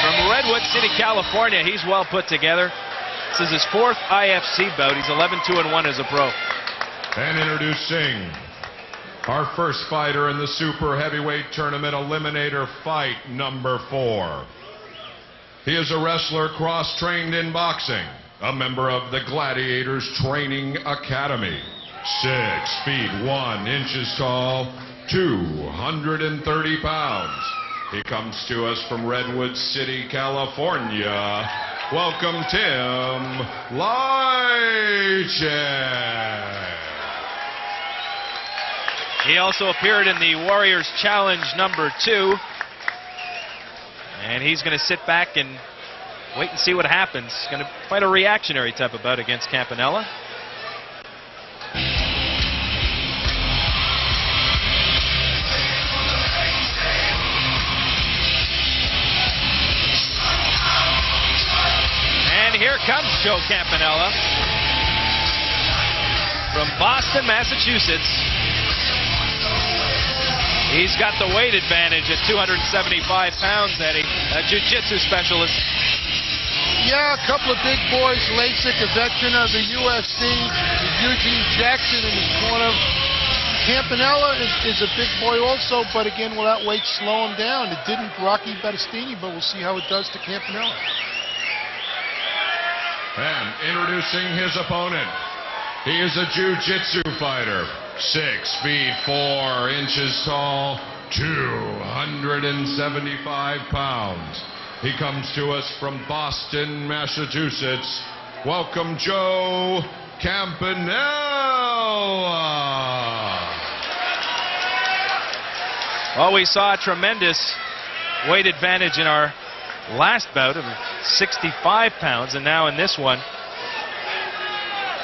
from Redwood City, California. He's well put together. This is his 4th IFC bout. He's 11-2-1 as a pro. And introducing our first fighter in the super heavyweight tournament eliminator fight number 4. He is a wrestler cross-trained in boxing, a member of the Gladiators Training Academy. 6 feet 1 inches tall, 230 pounds. He comes to us from Redwood City, California. Welcome, Tim Lasik. He also appeared in the Warriors Challenge number 2. And he's going to sit back and wait and see what happens. He's going to fight a reactionary type of bout against Campanella. And here comes Joe Campanella from Boston, Massachusetts. He's got the weight advantage at 275 pounds, Eddie, a jiu-jitsu specialist. Yeah, a couple of big boys. Lasik, a veteran of the UFC. Eugene Jackson in his corner. Campanella is a big boy also, but again, will that weight slow him down? It didn't Rocky Battistini, but we'll see how it does to Campanella. And introducing his opponent, he is a jiu-jitsu fighter, 6 feet 4 inches tall, 275 pounds. He comes to us from Boston, Massachusetts. Welcome, Joe Campanella. Well, we saw a tremendous weight advantage in our last bout of 65 pounds, and now in this one,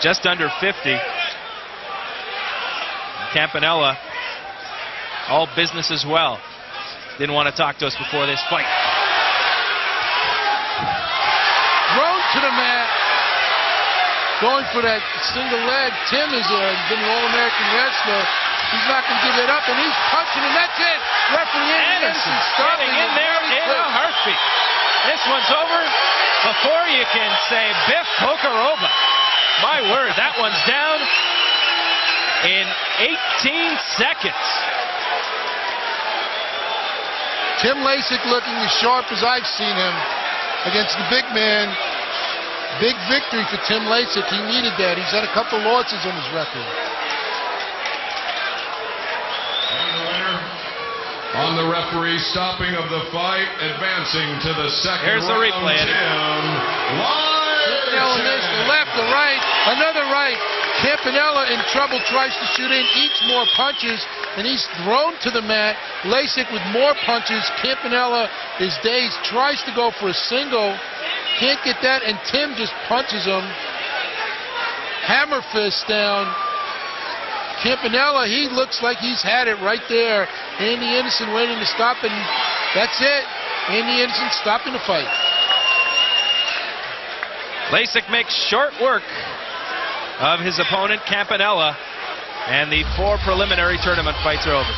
just under 50. Campanella, all business as well. Didn't want to talk to us before this fight. Thrown to the mat. Going for that single leg. Tim has been an All-American wrestler. He's not going to give it up, and he's punching, and that's it. Referee Anderson getting in there in a heartbeat. This one's over before you can say Biff Pokeroba. My word, that one's down in 18 seconds. Tim Lasik looking as sharp as I've seen him against the big man. Big victory for Tim Lasik. He needed that. He's had a couple losses on his record. On the referee stopping of the fight, advancing to the second Here's the round, replay. Campanella missed the left, the right, another right. Campanella in trouble, tries to shoot in, eats more punches, and he's thrown to the mat. Lasik with more punches. Campanella is dazed, tries to go for a single, can't get that, and Tim just punches him. Hammer fist down. Campanella, he looks like he's had it right there. Andy Anderson waiting to stop, and that's it. Andy Anderson stopping the fight. Lasik makes short work of his opponent, Campanella, and the 4 preliminary tournament fights are over.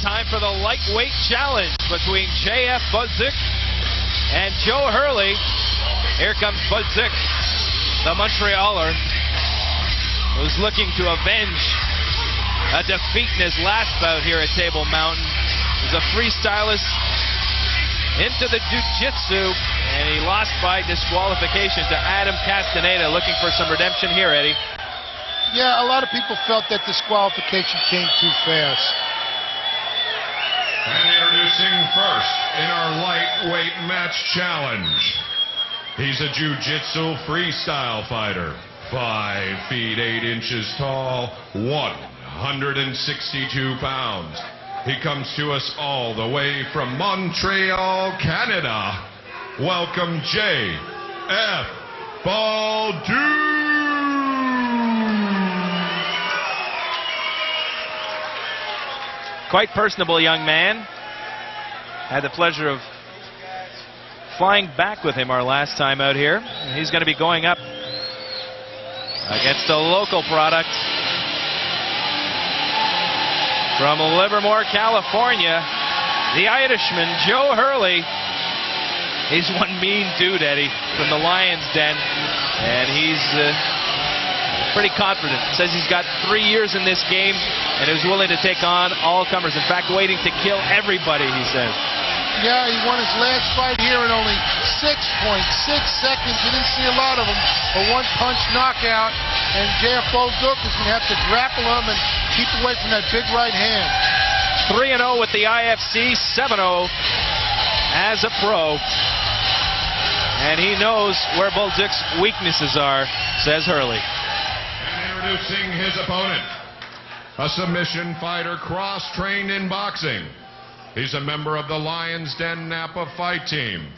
Time for the lightweight challenge between J.F. Budzik and Joe Hurley. Here comes Budzik, the Montrealer, who's looking to avenge a defeat in his last bout here at Table Mountain. He's a freestylist into the jiu-jitsu, and he lost by disqualification to Adam Castaneda. Looking for some redemption here, Eddie. Yeah, a lot of people felt that disqualification came too fast. And introducing first in our lightweight match challenge, he's a jiu-jitsu freestyle fighter, 5 feet 8 inches tall, 162 pounds. He comes to us all the way from Montreal, Canada. Welcome, J.F. Baldu. Quite personable young man. Had the pleasure of flying back with him our last time out here. And he's going to be going up against a local product from Livermore, California, the Irishman, Joe Hurley. He's one mean dude, Eddie, from the Lion's Den, and he's pretty confident. Says he's got 3 years in this game and is willing to take on all comers. In fact, waiting to kill everybody, he says. Yeah, he won his last fight here in only 6.6 seconds. You didn't see a lot of them. A one-punch knockout, and J.F. Baldu is going to have to grapple him and keep away from that big right hand. 3-0 with the IFC, 7-0 as a pro. And he knows where Buldik's weaknesses are, says Hurley. And introducing his opponent, a submission fighter cross-trained in boxing. He's a member of the Lion's Den Napa fight team.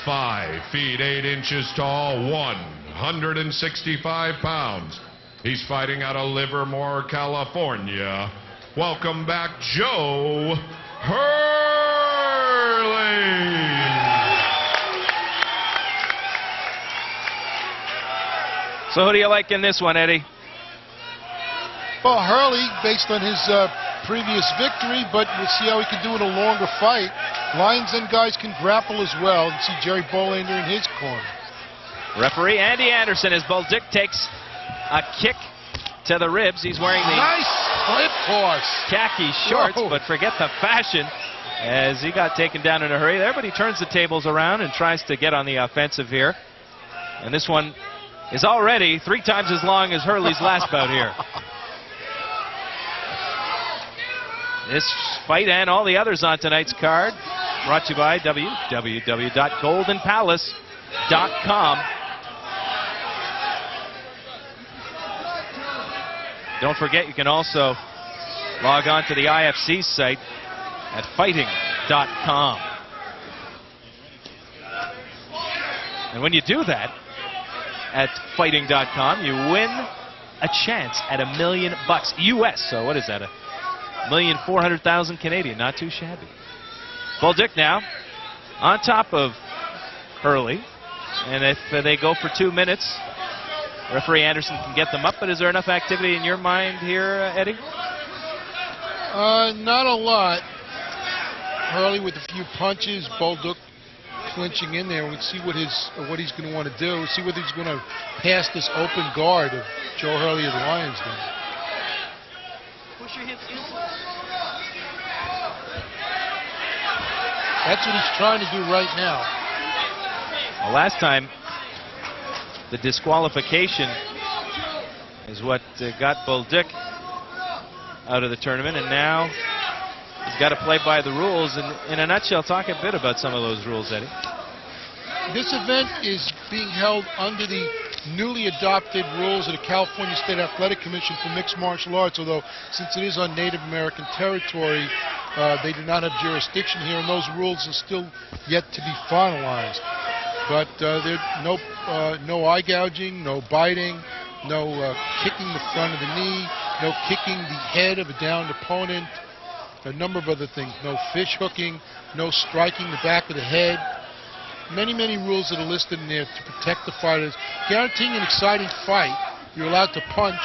5 feet 8 inches tall, 165 pounds. He's fighting out of Livermore, California. Welcome back, Joe Hurley. So who do you like in this one, Eddie? Well, Hurley, based on his previous victory, but we'll see how he can do in a longer fight. Lions Den guys can grapple as well. You see Jerry Bolander in his corner. Referee Andy Anderson as Baldik takes a kick to the ribs. He's wearing the Nice flip toss. khaki shorts, Whoa. but forget the fashion as he got taken down in a hurry there, but he turns the tables around and tries to get on the offensive here. And this one is already 3 times as long as Hurley's last bout here. This fight and all the others on tonight's card brought to you by www.goldenpalace.com. Don't forget, you can also log on to the IFC site at fighting.com. And when you do that at fighting.com, you win a chance at $1 million US. So what is that? $1,400,000 Canadian. Not too shabby. Bolduc now on top of Hurley. And if they go for 2 minutes, referee Anderson can get them up. But is there enough activity in your mind here, Eddie? Not a lot. Hurley with a few punches, Bolduc clinching in there. We'll see what he's going to want to do. See whether he's going to pass this open guard of Joe Hurley of the Lions Den. Push your hips in. That's what he's trying to do right now. Well, last time, the disqualification is what got Bolduc out of the tournament, and now he's got to play by the rules. And in a nutshell, talk a bit about some of those rules, Eddie. This event is being held under the newly adopted rules of the California State Athletic Commission for Mixed Martial Arts, although since it is on Native American territory, they do not have jurisdiction here, and those rules are still yet to be finalized. But there's no eye gouging, no biting, no kicking the front of the knee, no kicking the head of a downed opponent, a number of other things. No fish hooking, no striking the back of the head. Many, many rules that are listed in there to protect the fighters. Guaranteeing an exciting fight, you're allowed to punch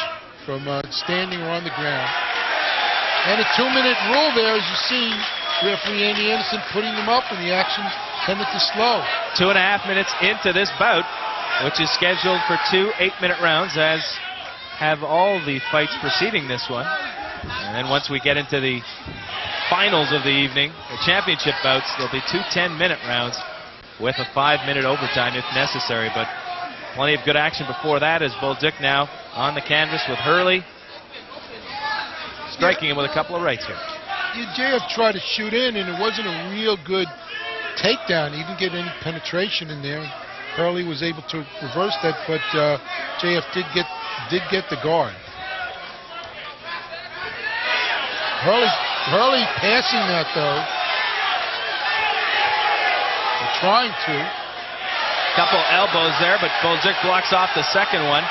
from standing or on the ground. And a 2-minute rule there, as you see, referee Andy Anderson putting them up, and the action tended to slow. 2.5 minutes into this bout, which is scheduled for 2 8-minute rounds, as have all the fights preceding this one. And then once we get into the finals of the evening, the championship bouts, there'll be 2 10-minute rounds with a 5-minute overtime if necessary. But plenty of good action before that, as Bolduc now on the canvas with Hurley, striking him with a couple of rights here. JF tried to shoot in, and it wasn't a real good takedown. He didn't get any penetration in there. Hurley was able to reverse that, but JF did get the guard. Hurley passing that, though. They're trying to. Couple elbows there, but Bolduc blocks off the second one.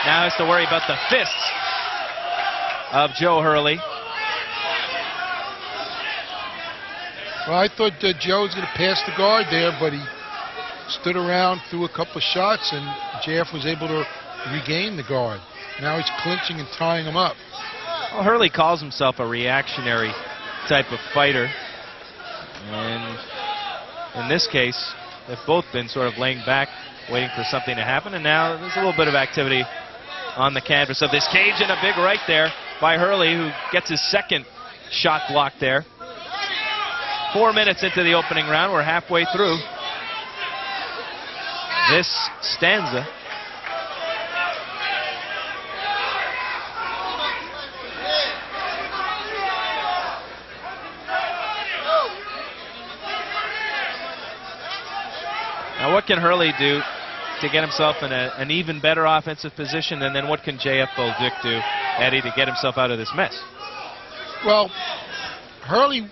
Now has to worry about the fists of Joe Hurley. Well, I thought Joe was going to pass the guard there, but he stood around, threw a couple of shots, and JF was able to regain the guard. Now he's clinching and tying him up. Well, Hurley calls himself a reactionary type of fighter. And in this case, they've both been sort of laying back, waiting for something to happen. And now there's a little bit of activity on the canvas of this cage, and a big right there by Hurley, who gets his second shot blocked there. 4 minutes into the opening round. We're halfway through this stanza. Now, what can Hurley do to get himself in an even better offensive position, and then what can J.F. Bolduc do, Eddie, to get himself out of this mess? Well, Hurley,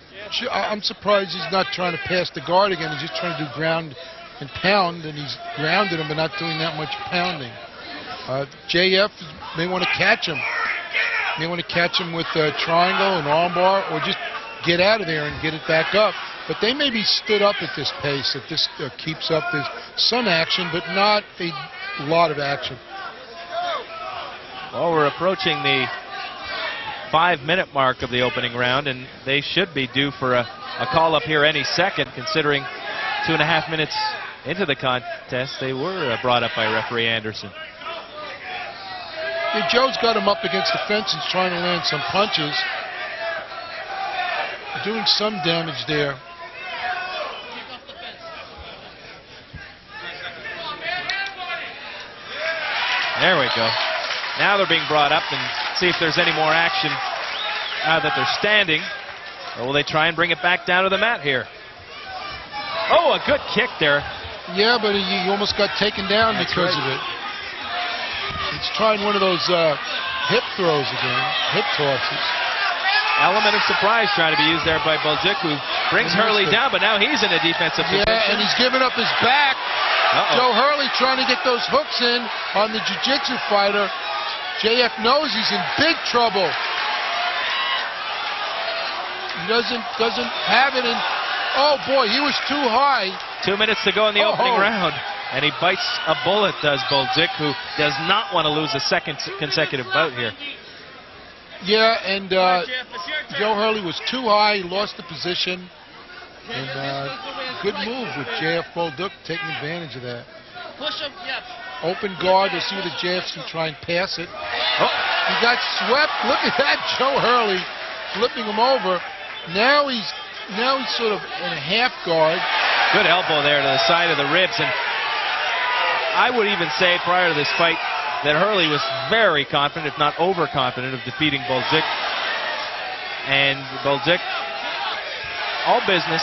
I'm surprised he's not trying to pass the guard again. He's just trying to do ground and pound, and he's grounded him but not doing that much pounding. JF may want to catch him. May want to catch him with a triangle, an armbar, or just get out of there and get it back up. But they may be stood up at this pace, if this keeps up. There's some action, but not a lot of action. Well, we're approaching the 5-minute mark of the opening round, and they should be due for a call-up here any second, considering 2.5 minutes into the contest, they were brought up by referee Anderson. Yeah, Joe's got him up against the fence. He's trying to land some punches. Doing some damage there. There we go. Now they're being brought up and see if there's any more action now that they're standing. Or will they try and bring it back down to the mat here? Oh, a good kick there. Yeah, but he almost got taken down because of it. He's trying one of those hip throws again, hip tosses. Element of surprise trying to be used there by Bullduk, who brings Hurley down, but now he's in a defensive position. Yeah, and he's giving up his back. Joe Hurley trying to get those hooks in on the jiu-jitsu fighter. JF knows he's in big trouble. He doesn't have it in. Oh boy, he was too high. 2 minutes to go in the opening round. And he bites a bullet, does Bullduk, who does not want to lose a second consecutive bout here. Yeah, and Joe Hurley was too high. He lost the position. And good move with JF Bullduk taking advantage of that. Push him, yeah. Open guard. We'll see whether JF's can try and pass it. Oh. He got swept. Look at that, Joe Hurley flipping him over. Now he's sort of in a half guard. Good elbow there to the side of the ribs. And I would even say prior to this fight that Hurley was very confident, if not overconfident, of defeating Bullduk. And Bullduk, all business,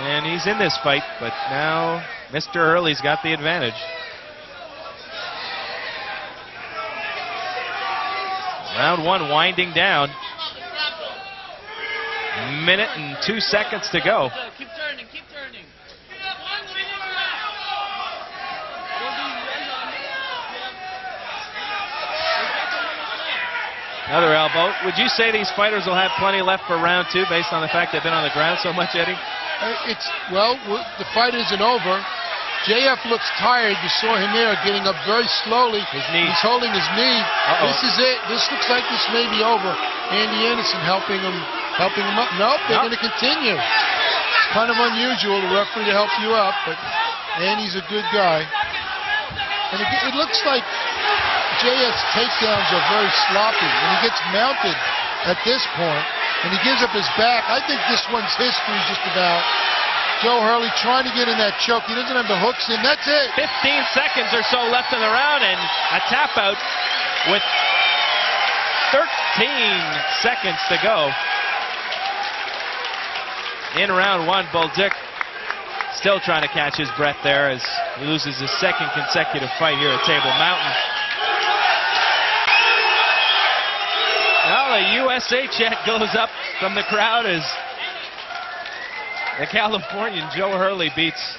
and he's in this fight, but now Mr. Hurley's got the advantage. Round one winding down. Minute and 2 seconds to go. Keep turning, keep turning. Another elbow. Would you say these fighters will have plenty left for round two based on the fact they've been on the ground so much, Eddie? The fight isn't over. JF looks tired. You saw him there getting up very slowly. His knee. He's holding his knee. This is it. This looks like this may be over. Andy Anderson helping him up. Nope, they're going to continue. It's kind of unusual, the referee to help you up, but Andy's a good guy. And it looks like JF's takedowns are very sloppy, and he gets mounted at this point, and he gives up his back. I think this one's history just about. Joe Hurley trying to get in that choke. He doesn't have the hooks in. That's it. 15 seconds or so left in the round, and a tap out with 13 seconds to go. In round one, Bullduk still trying to catch his breath there as he loses his second consecutive fight here at Table Mountain. Well, a USA chant goes up from the crowd as the Californian Joe Hurley beats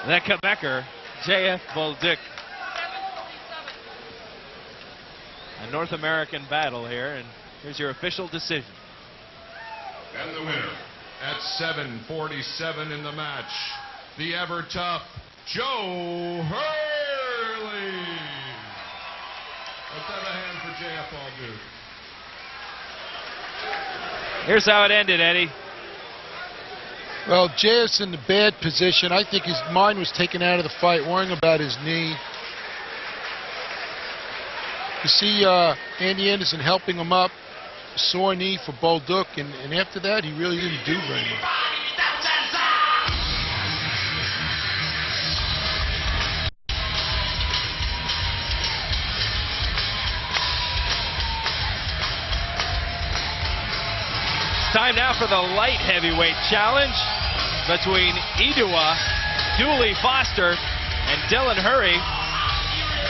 the Quebecer JF Bullduk. A North American battle here, and here's your official decision. And the winner at 7:47 in the match, the ever tough Joe Hurley. Let's have a hand for JF Bullduk. Here's how it ended, Eddie. Well, JF's in the bad position. I think his mind was taken out of the fight, worrying about his knee. You see Andy Anderson helping him up. Sore knee for Bullduk, and after that, he really didn't do very much. It's time now for the light heavyweight challenge between Idua, Dooley Foster, and Dylan Hurry.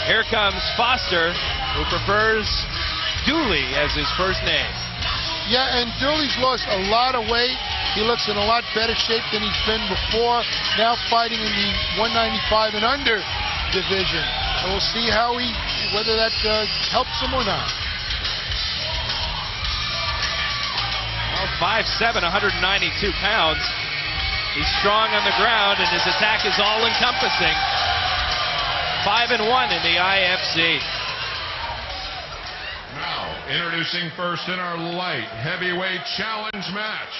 Here comes Foster, who prefers Dooley as his first name. Yeah, and Dooley's lost a lot of weight. He looks in a lot better shape than he's been before. Now fighting in the 195 and under division. And we'll see whether that helps him or not. Well, 5'7", 192 pounds. He's strong on the ground, and his attack is all-encompassing. 5-1 in the IFC. Now, introducing first in our light heavyweight challenge match.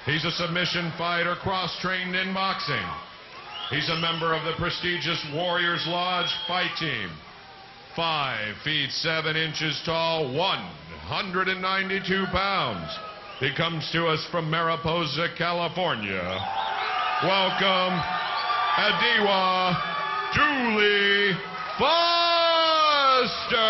He's a submission fighter, cross-trained in boxing. He's a member of the prestigious Warriors Lodge fight team. 5 feet 7 inches tall, 192 pounds. He comes to us from Mariposa, California. Welcome, Adiwa Dooley Foster.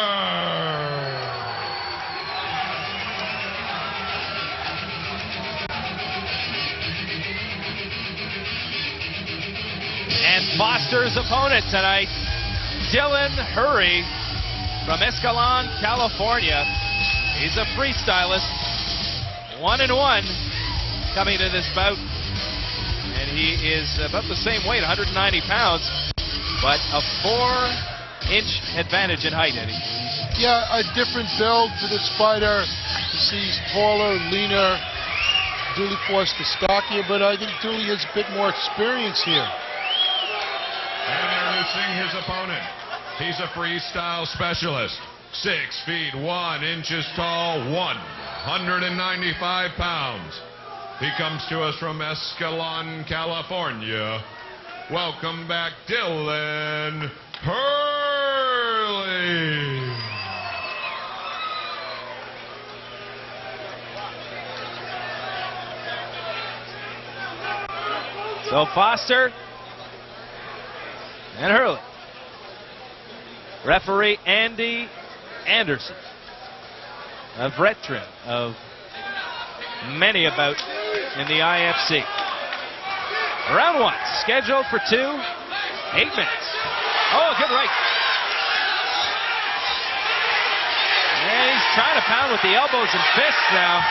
And Foster's opponent tonight, Dylan Hurry from Escalon, California. He's a freestylist, 1-1 coming to this bout. And he is about the same weight, 190 pounds, but a 4-inch advantage in height, Eddie. Yeah, a different build for this fighter. He's taller, leaner. Dooley Foster stockier, but I think Dooley has a bit more experience here. Introducing his opponent. He's a freestyle specialist. 6 feet 1 inches tall, 195 pounds. He comes to us from Escalon, California. Welcome back, Dylan Hurley. So Foster and Hurley. Referee Andy Anderson, a veteran of many a bout in the IFC. Round 1, scheduled for 2, 8 minutes. Oh, good right. And he's trying to pound with the elbows and fists now.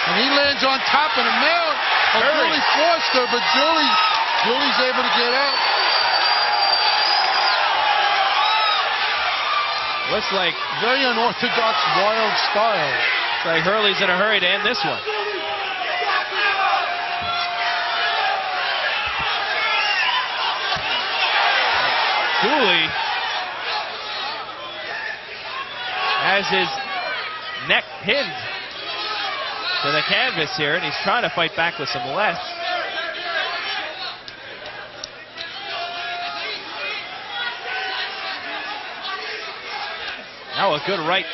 And he lands on top of the mount of Dooley Foster, but Dooley's able to get out. Looks like very unorthodox, wild style. Looks like Hurley's in a hurry to end this one. Dooley has his neck pinned to the canvas here, and he's trying to fight back with some lefts. Now a good right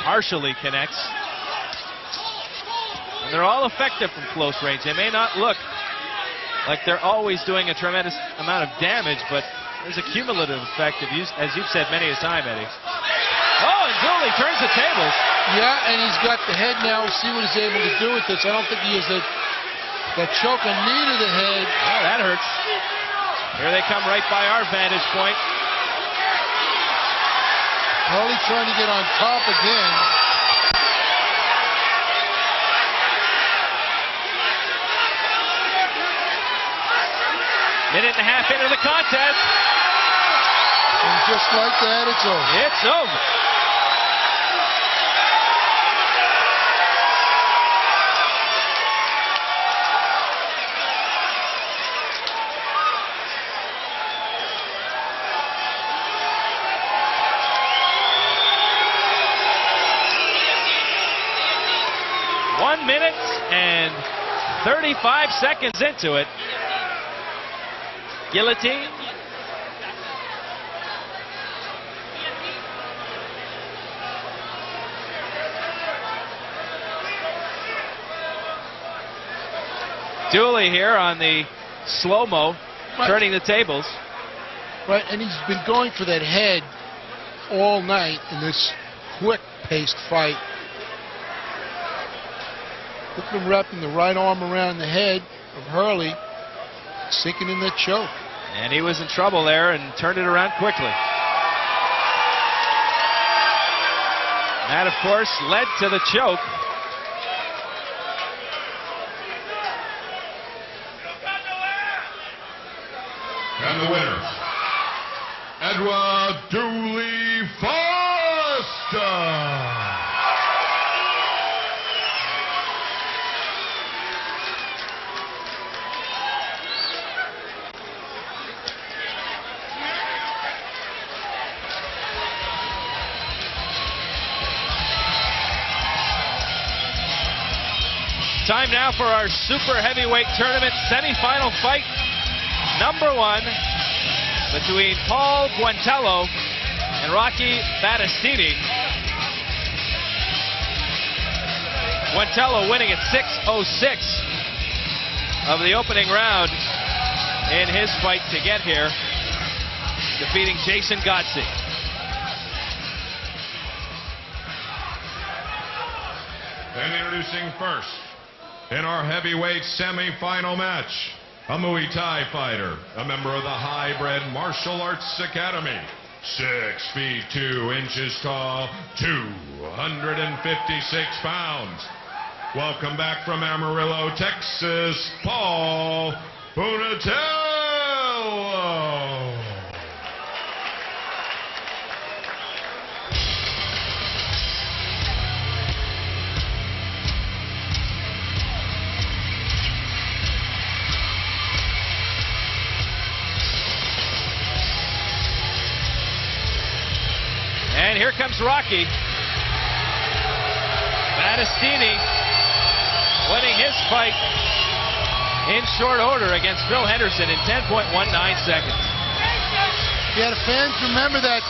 partially connects. And they're all effective from close range. They may not look like they're always doing a tremendous amount of damage, but there's a cumulative effect, as you've said many a time, Eddie. Oh, and Dooley turns the tables. Yeah, and he's got the head now. We'll see what he's able to do with this. I don't think he has that choke and knee to the head. Oh, that hurts. Here they come right by our vantage point. Hurley trying to get on top again. Minute and a half into the contest. And just like that, it's over. It's over. One minute and 35 seconds into it. Guillotine. Dooley here on the slow-mo, turning the tables. Right, and he's been going for that head all night in this quick-paced fight. Look at him wrapping the right arm around the head of Hurley, sinking in that choke. And he was in trouble there and turned it around quickly. That, of course, led to the choke. And the winner, Edward Dooley Foster. Time now for our super heavyweight tournament semifinal fight. Number 1, between Paul Buentello and Rocky Battistini. Buentello winning at 6:06 of the opening round in his fight to get here, defeating Jason Godsey. And introducing first in our heavyweight semifinal match, a Muay Thai fighter, a member of the Hybrid Martial Arts Academy, 6 feet 2 inches tall, 256 pounds. Welcome back from Amarillo, Texas, Paul Buentello. And here comes Rocky Battistini, winning his fight in short order against Phil Henderson in 10.19 seconds. Yeah, the fans remember that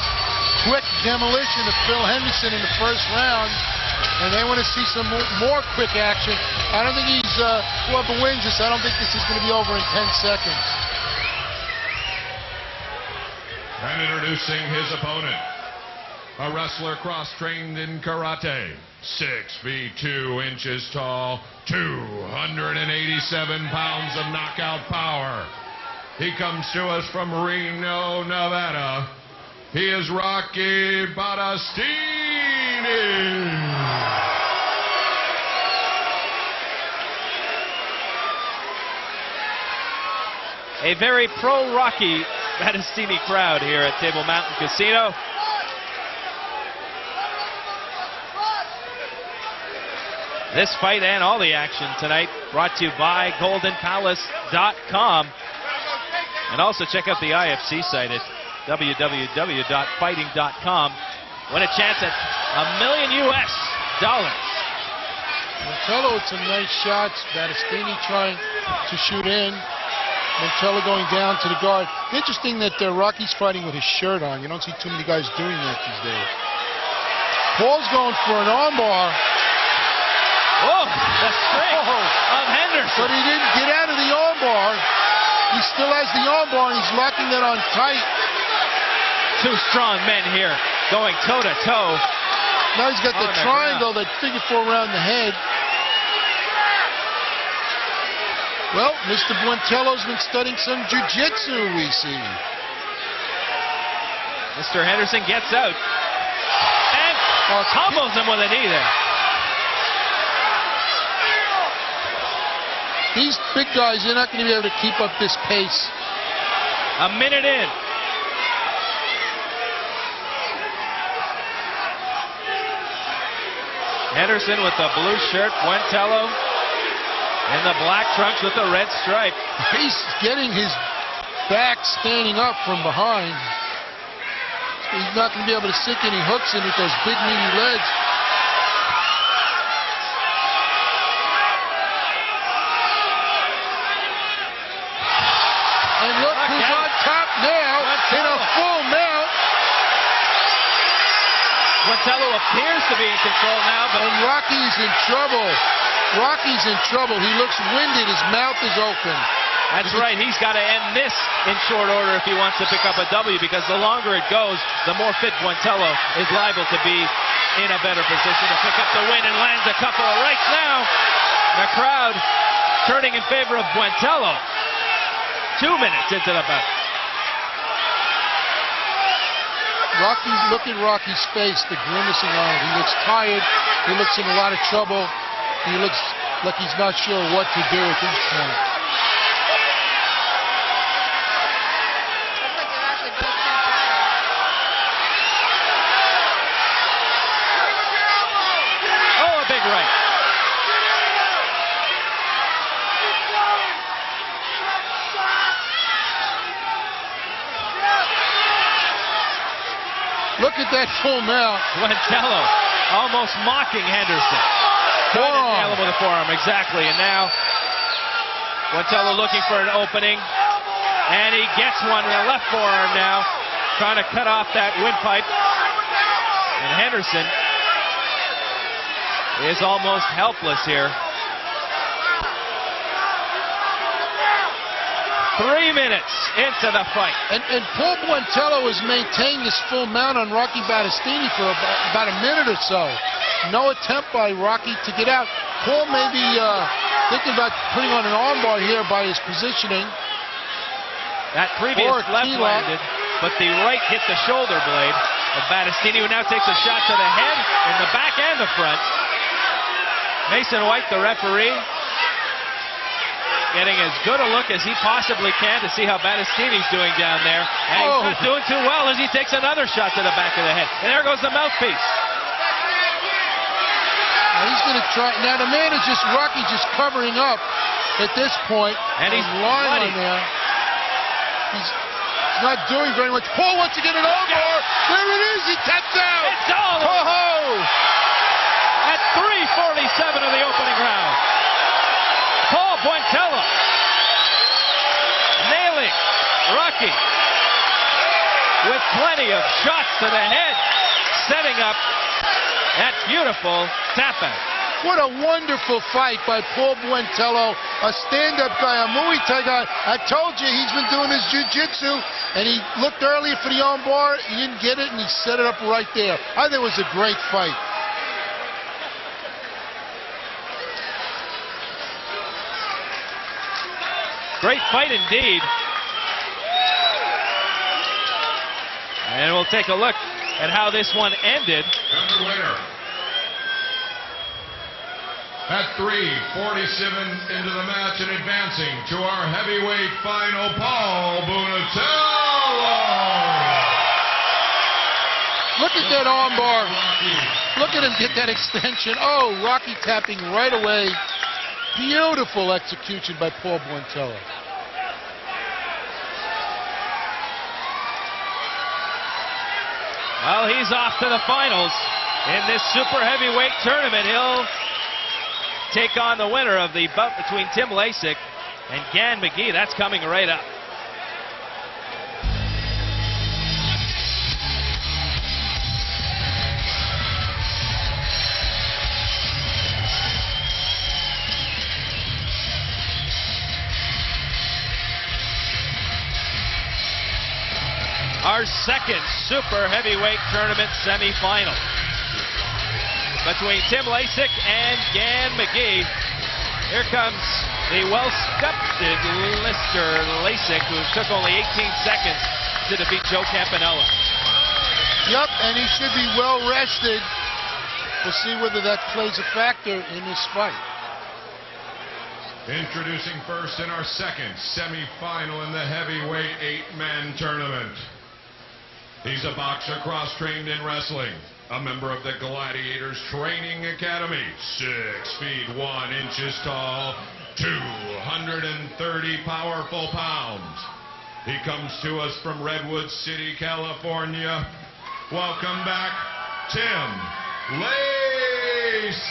quick demolition of Phil Henderson in the first round, and they want to see some more quick action. I don't think whoever wins this, I don't think this is going to be over in 10 seconds. And introducing his opponent, a wrestler cross-trained in karate, 6 feet 2 inches tall, 287 pounds of knockout power. He comes to us from Reno, Nevada. He is Rocky Battistini. A very pro-Rocky Battistini crowd here at Table Mountain Casino. This fight and all the action tonight brought to you by GoldenPalace.com. And also check out the IFC site at www.fighting.com. Win a chance at $1 million US. Buentello with some nice shots. Battistini trying to shoot in. Buentello going down to the guard. Interesting that Rocky's fighting with his shirt on. You don't see too many guys doing that these days. Paul's going for an armbar. Oh, the strength of Henderson. But he didn't get out of the armbar. He still has the armbar, and he's locking that on tight. Two strong men here going toe-to-toe. Now he's got the triangle, that figure 4 around the head. Well, Mr. Buentello's been studying some jiu-jitsu, we see. Mr. Henderson gets out and combos him with a knee there. These big guys, they're not going to be able to keep up this pace. A minute in. Henderson with the blue shirt, Buentello in the black trunks with the red stripe. He's getting his back standing up from behind. He's not going to be able to sink any hooks in with those big meaty legs. And look who's on top now in a full mount. Buentello appears to be in control now, but Rocky's in trouble. Rocky's in trouble. He looks winded. His mouth is open. That's right. He's got to end this in short order if he wants to pick up a W, because the longer it goes, the more fit Buentello is liable to be in a better position to pick up the win, and lands a couple of rights now. The crowd turning in favor of Buentello. 2 minutes into the bout. Look at Rocky's face, the grimacing on it. He looks tired. He looks in a lot of trouble. He looks like he's not sure what to do at this point. Looks like they're actually both tired. Oh, a big right. Look at that full mount. Buentello almost mocking Henderson. Trying to nail him with a forearm, exactly. And now Buentello looking for an opening. And he gets one in the left forearm now, trying to cut off that windpipe. And Henderson is almost helpless here. 3 minutes into the fight. And Paul Buentello has maintained this full mount on Rocky Battistini for about a minute or so. No attempt by Rocky to get out. Paul may be thinking about putting on an armbar here by his positioning. That previous left landed, but the right hit the shoulder blade of Battistini, who now takes a shot to the head, in the back and the front. Mason White, the referee, getting as good a look as he possibly can to see how Battistini's doing down there. And he's not doing too well as he takes another shot to the back of the head. And there goes the mouthpiece. Now he's going to try. Now the man is just, Rocky's just covering up at this point. And he's lying on there. He's not doing very much. Paul wants to get it over. There it is. He taps out. It's all over. At 3:47 of the opening round. Paul Buentello nailing Rocky with plenty of shots to the head, setting up that beautiful tap-out. What a wonderful fight by Paul Buentello, a stand-up guy, a Muay Thai guy. I told you he's been doing his jiu-jitsu, and he looked earlier for the armbar. He didn't get it, and he set it up right there. I think it was a great fight. Great fight indeed. And we'll take a look at how this one ended. And the winner, at 3:47 into the match and advancing to our heavyweight final, Paul Buentello. Look at that armbar. Look at him get that extension. Oh, Rocky tapping right away. Beautiful execution by Paul Buentello. Well, he's off to the finals in this super heavyweight tournament. He'll take on the winner of the bout between Tim Lasik and Gan McGee. That's coming right up. Our second super heavyweight tournament semifinal between Tim Lasik and Gan McGee. Here comes the well-sculpted Lister Lasik, who took only 18 seconds to defeat Joe Campanella. Yep, and he should be well rested. We'll see whether that plays a factor in this fight. Introducing first in our second semifinal in the heavyweight 8-man tournament. He's a boxer cross-trained in wrestling, a member of the Gladiators Training Academy, 6 feet 1 inches tall, 230 powerful pounds. He comes to us from Redwood City, California. Welcome back, Tim Lasik.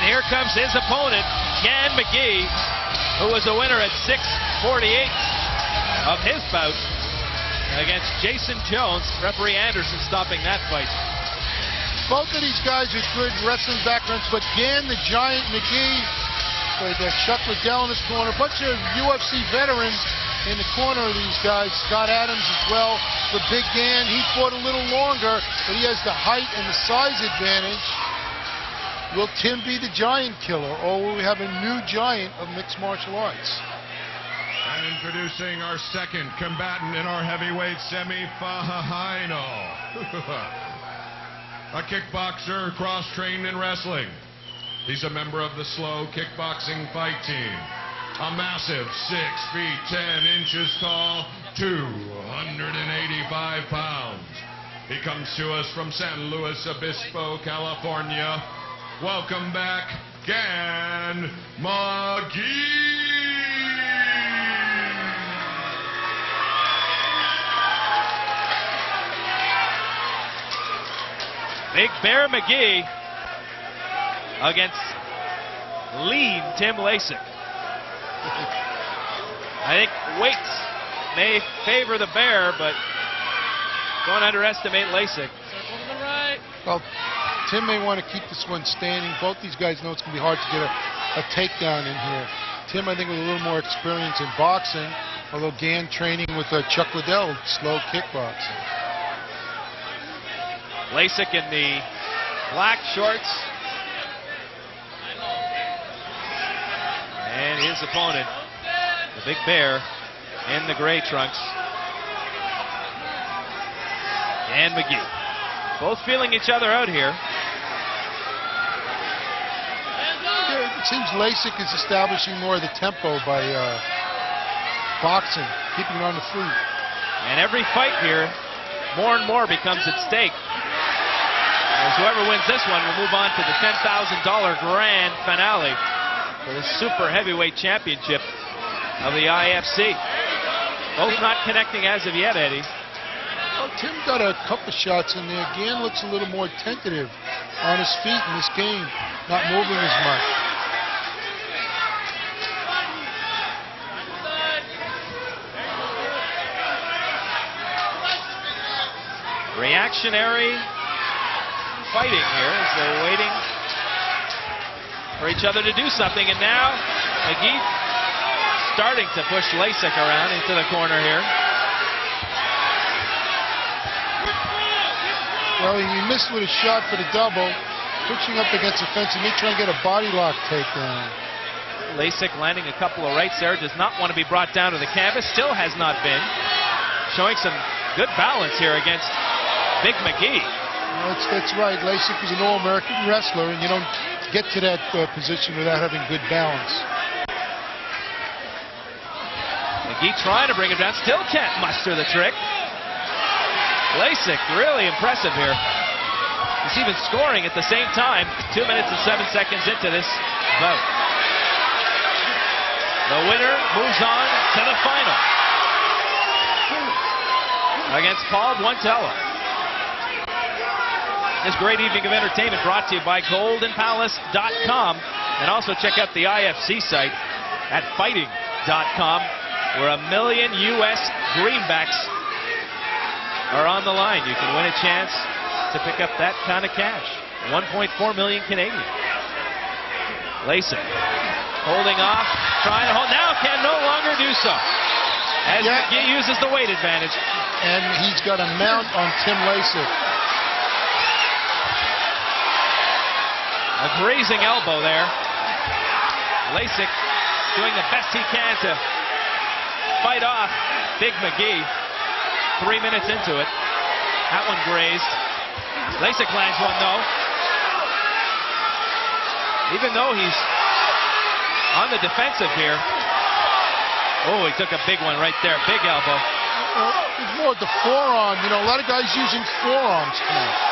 Here comes his opponent, Gan McGee, who was a winner at 6:48 of his bout against Jason Jones. Referee Anderson stopping that fight. Both of these guys are good wrestling backgrounds, but Gan the Giant McGee, there's Chuck Liddell in his corner, a bunch of UFC veterans in the corner of these guys. Scott Adams as well for Big Gan. He fought a little longer, but he has the height and the size advantage. Will Tim be the giant killer, or will we have a new giant of mixed martial arts? And introducing our second combatant in our heavyweight semi-final. A kickboxer cross-trained in wrestling. He's a member of the Slow Kickboxing Fight Team. A massive 6 feet 10 inches tall, 285 pounds. He comes to us from San Luis Obispo, California. Welcome back, Gan McGee. Big Bear McGee against lean Tim Lasik. I think weights may favor the Bear, but don't underestimate Lasik. Circle to the right. Well, Tim may want to keep this one standing. Both these guys know it's going to be hard to get a takedown in here. Tim, I think, with a little more experience in boxing, although Gann training with Chuck Liddell, slow kickboxing. Lasik in the black shorts. And his opponent, the Big Bear, in the gray trunks. And McGee. Both feeling each other out here. It seems Lasik is establishing more of the tempo by boxing, keeping it on the feet. And every fight here, more and more becomes at stake. As whoever wins this one will move on to the $10,000 grand finale for the super heavyweight championship of the IFC. Both not connecting as of yet, Eddie. Well, Tim got a couple shots in there. Gann looks a little more tentative on his feet in this game, not moving as much. Reactionary fighting here as they're waiting for each other to do something. And now McGee starting to push Lasik around into the corner here. Well, he missed with a shot for the double, pushing up against the fence, and may try and get a body lock takedown. Lasik landing a couple of rights there, does not want to be brought down to the canvas, still has not been. Showing some good balance here against Big McGee. Well, that's right. Lasik is an All-American wrestler, and you don't get to that position without having good balance. McGee trying to bring him down, still can't muster the trick. Lasik really impressive here. He's even scoring at the same time, 2 minutes and 7 seconds into this bout. The winner moves on to the final against Paul Buentella. This great evening of entertainment brought to you by GoldenPalace.com, and also check out the IFC site at Fighting.com, where $1 million US greenbacks are on the line. You can win a chance to pick up that kind of cash. 1.4 million Canadian. Lasik holding off, trying to hold. Now can no longer do so, as McGee uses the weight advantage. And he's got a mount on Tim Lasik. A grazing elbow there. Lasik doing the best he can to fight off Big McGee. 3 minutes into it. That one grazed. Lasik lands one though. Even though he's on the defensive here. Oh, he took a big one right there. Big elbow. Well, it's more the forearm. You know, a lot of guys using forearms too.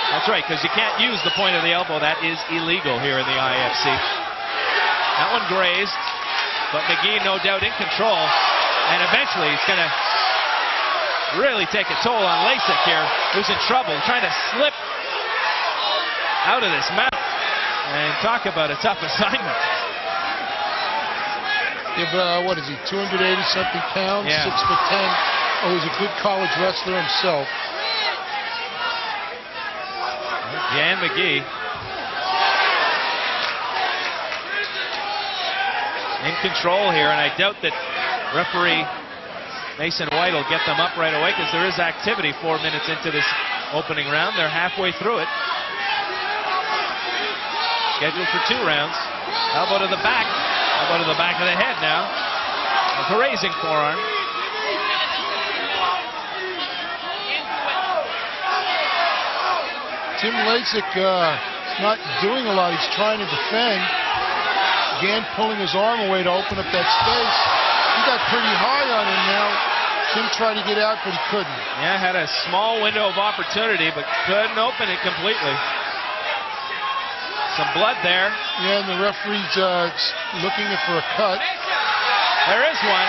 That's right, because you can't use the point of the elbow. That is illegal here in the IFC. That one grazed, but McGee no doubt in control. And eventually he's going to really take a toll on Lasik here, who's in trouble, trying to slip out of this mount. And talk about a tough assignment. Yeah, but what is he, 280-something pounds, Yeah. 6'10". Oh, he's a good college wrestler himself. Jan McGee in control here, and I doubt that referee Mason White will get them up right away, because there is activity 4 minutes into this opening round. They're halfway through it. Scheduled for 2 rounds. Elbow to the back. Elbow to the back of the head now. A grazing forearm. Tim Lasik not doing a lot. He's trying to defend. Gann pulling his arm away to open up that space. He got pretty high on him now. Tim tried to get out, but he couldn't. Yeah, had a small window of opportunity, but couldn't open it completely. Some blood there. Yeah, and the referee's looking for a cut. There is one.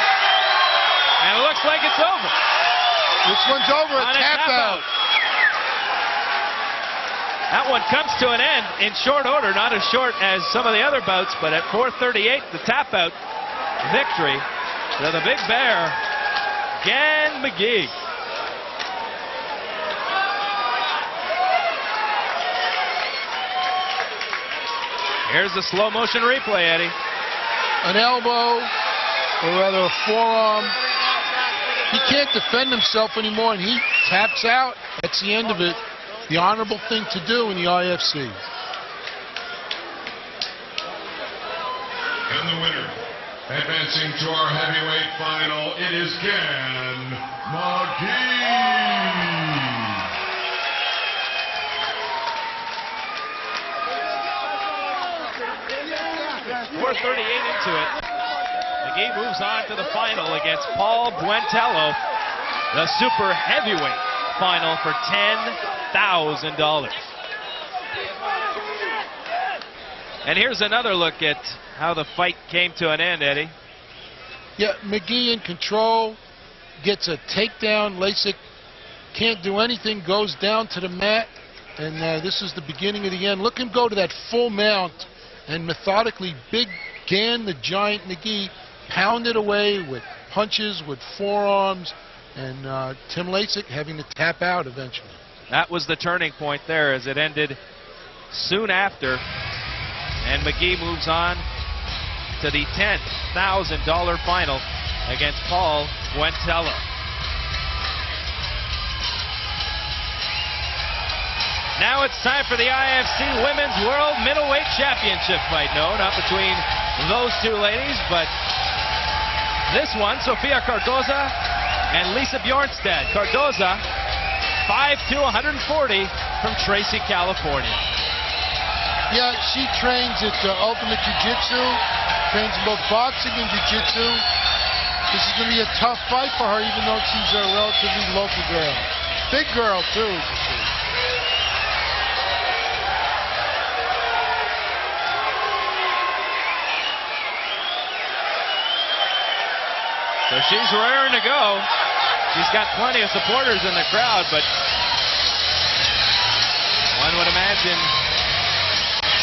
And it looks like it's over. This one's over. On A tap out. That one comes to an end in short order, not as short as some of the other bouts, but at 4:38, the tap-out victory to the Big Bear, Gan McGee. Here's the slow motion replay, Eddie. An elbow, or rather a forearm. He can't defend himself anymore, and he taps out. That's the end of it. The honorable thing to do in the IFC. And the winner, advancing to our heavyweight final, it is Gan McGee. 4:38 into it. McGee moves on to the final against Paul Buentello, the super heavyweight final for $10,000. And here's another look at how the fight came to an end, Eddie. Yeah, McGee in control, gets a takedown. Lasik can't do anything, goes down to the mat, and this is the beginning of the end. Look him go to that full mount, and methodically, Big Gan, the Giant McGee, pounded away with punches, with forearms, and Tim Lasik having to tap out eventually. That was the turning point there as it ended soon after. And McGee moves on to the $10,000 final against Paul Buentello. Now it's time for the IFC Women's World Middleweight Championship fight. No, not between those two ladies, but this one, Sofia Cardoza and Lisa Bjornstad. Cardoza, 5'2", 140 from Tracy, California. Yeah, she trains at Ultimate Jiu-Jitsu, trains in both boxing and Jiu-Jitsu. This is going to be a tough fight for her, even though she's a relatively local girl. Big girl, too, as you see. So she's raring to go. She's got plenty of supporters in the crowd, but one would imagine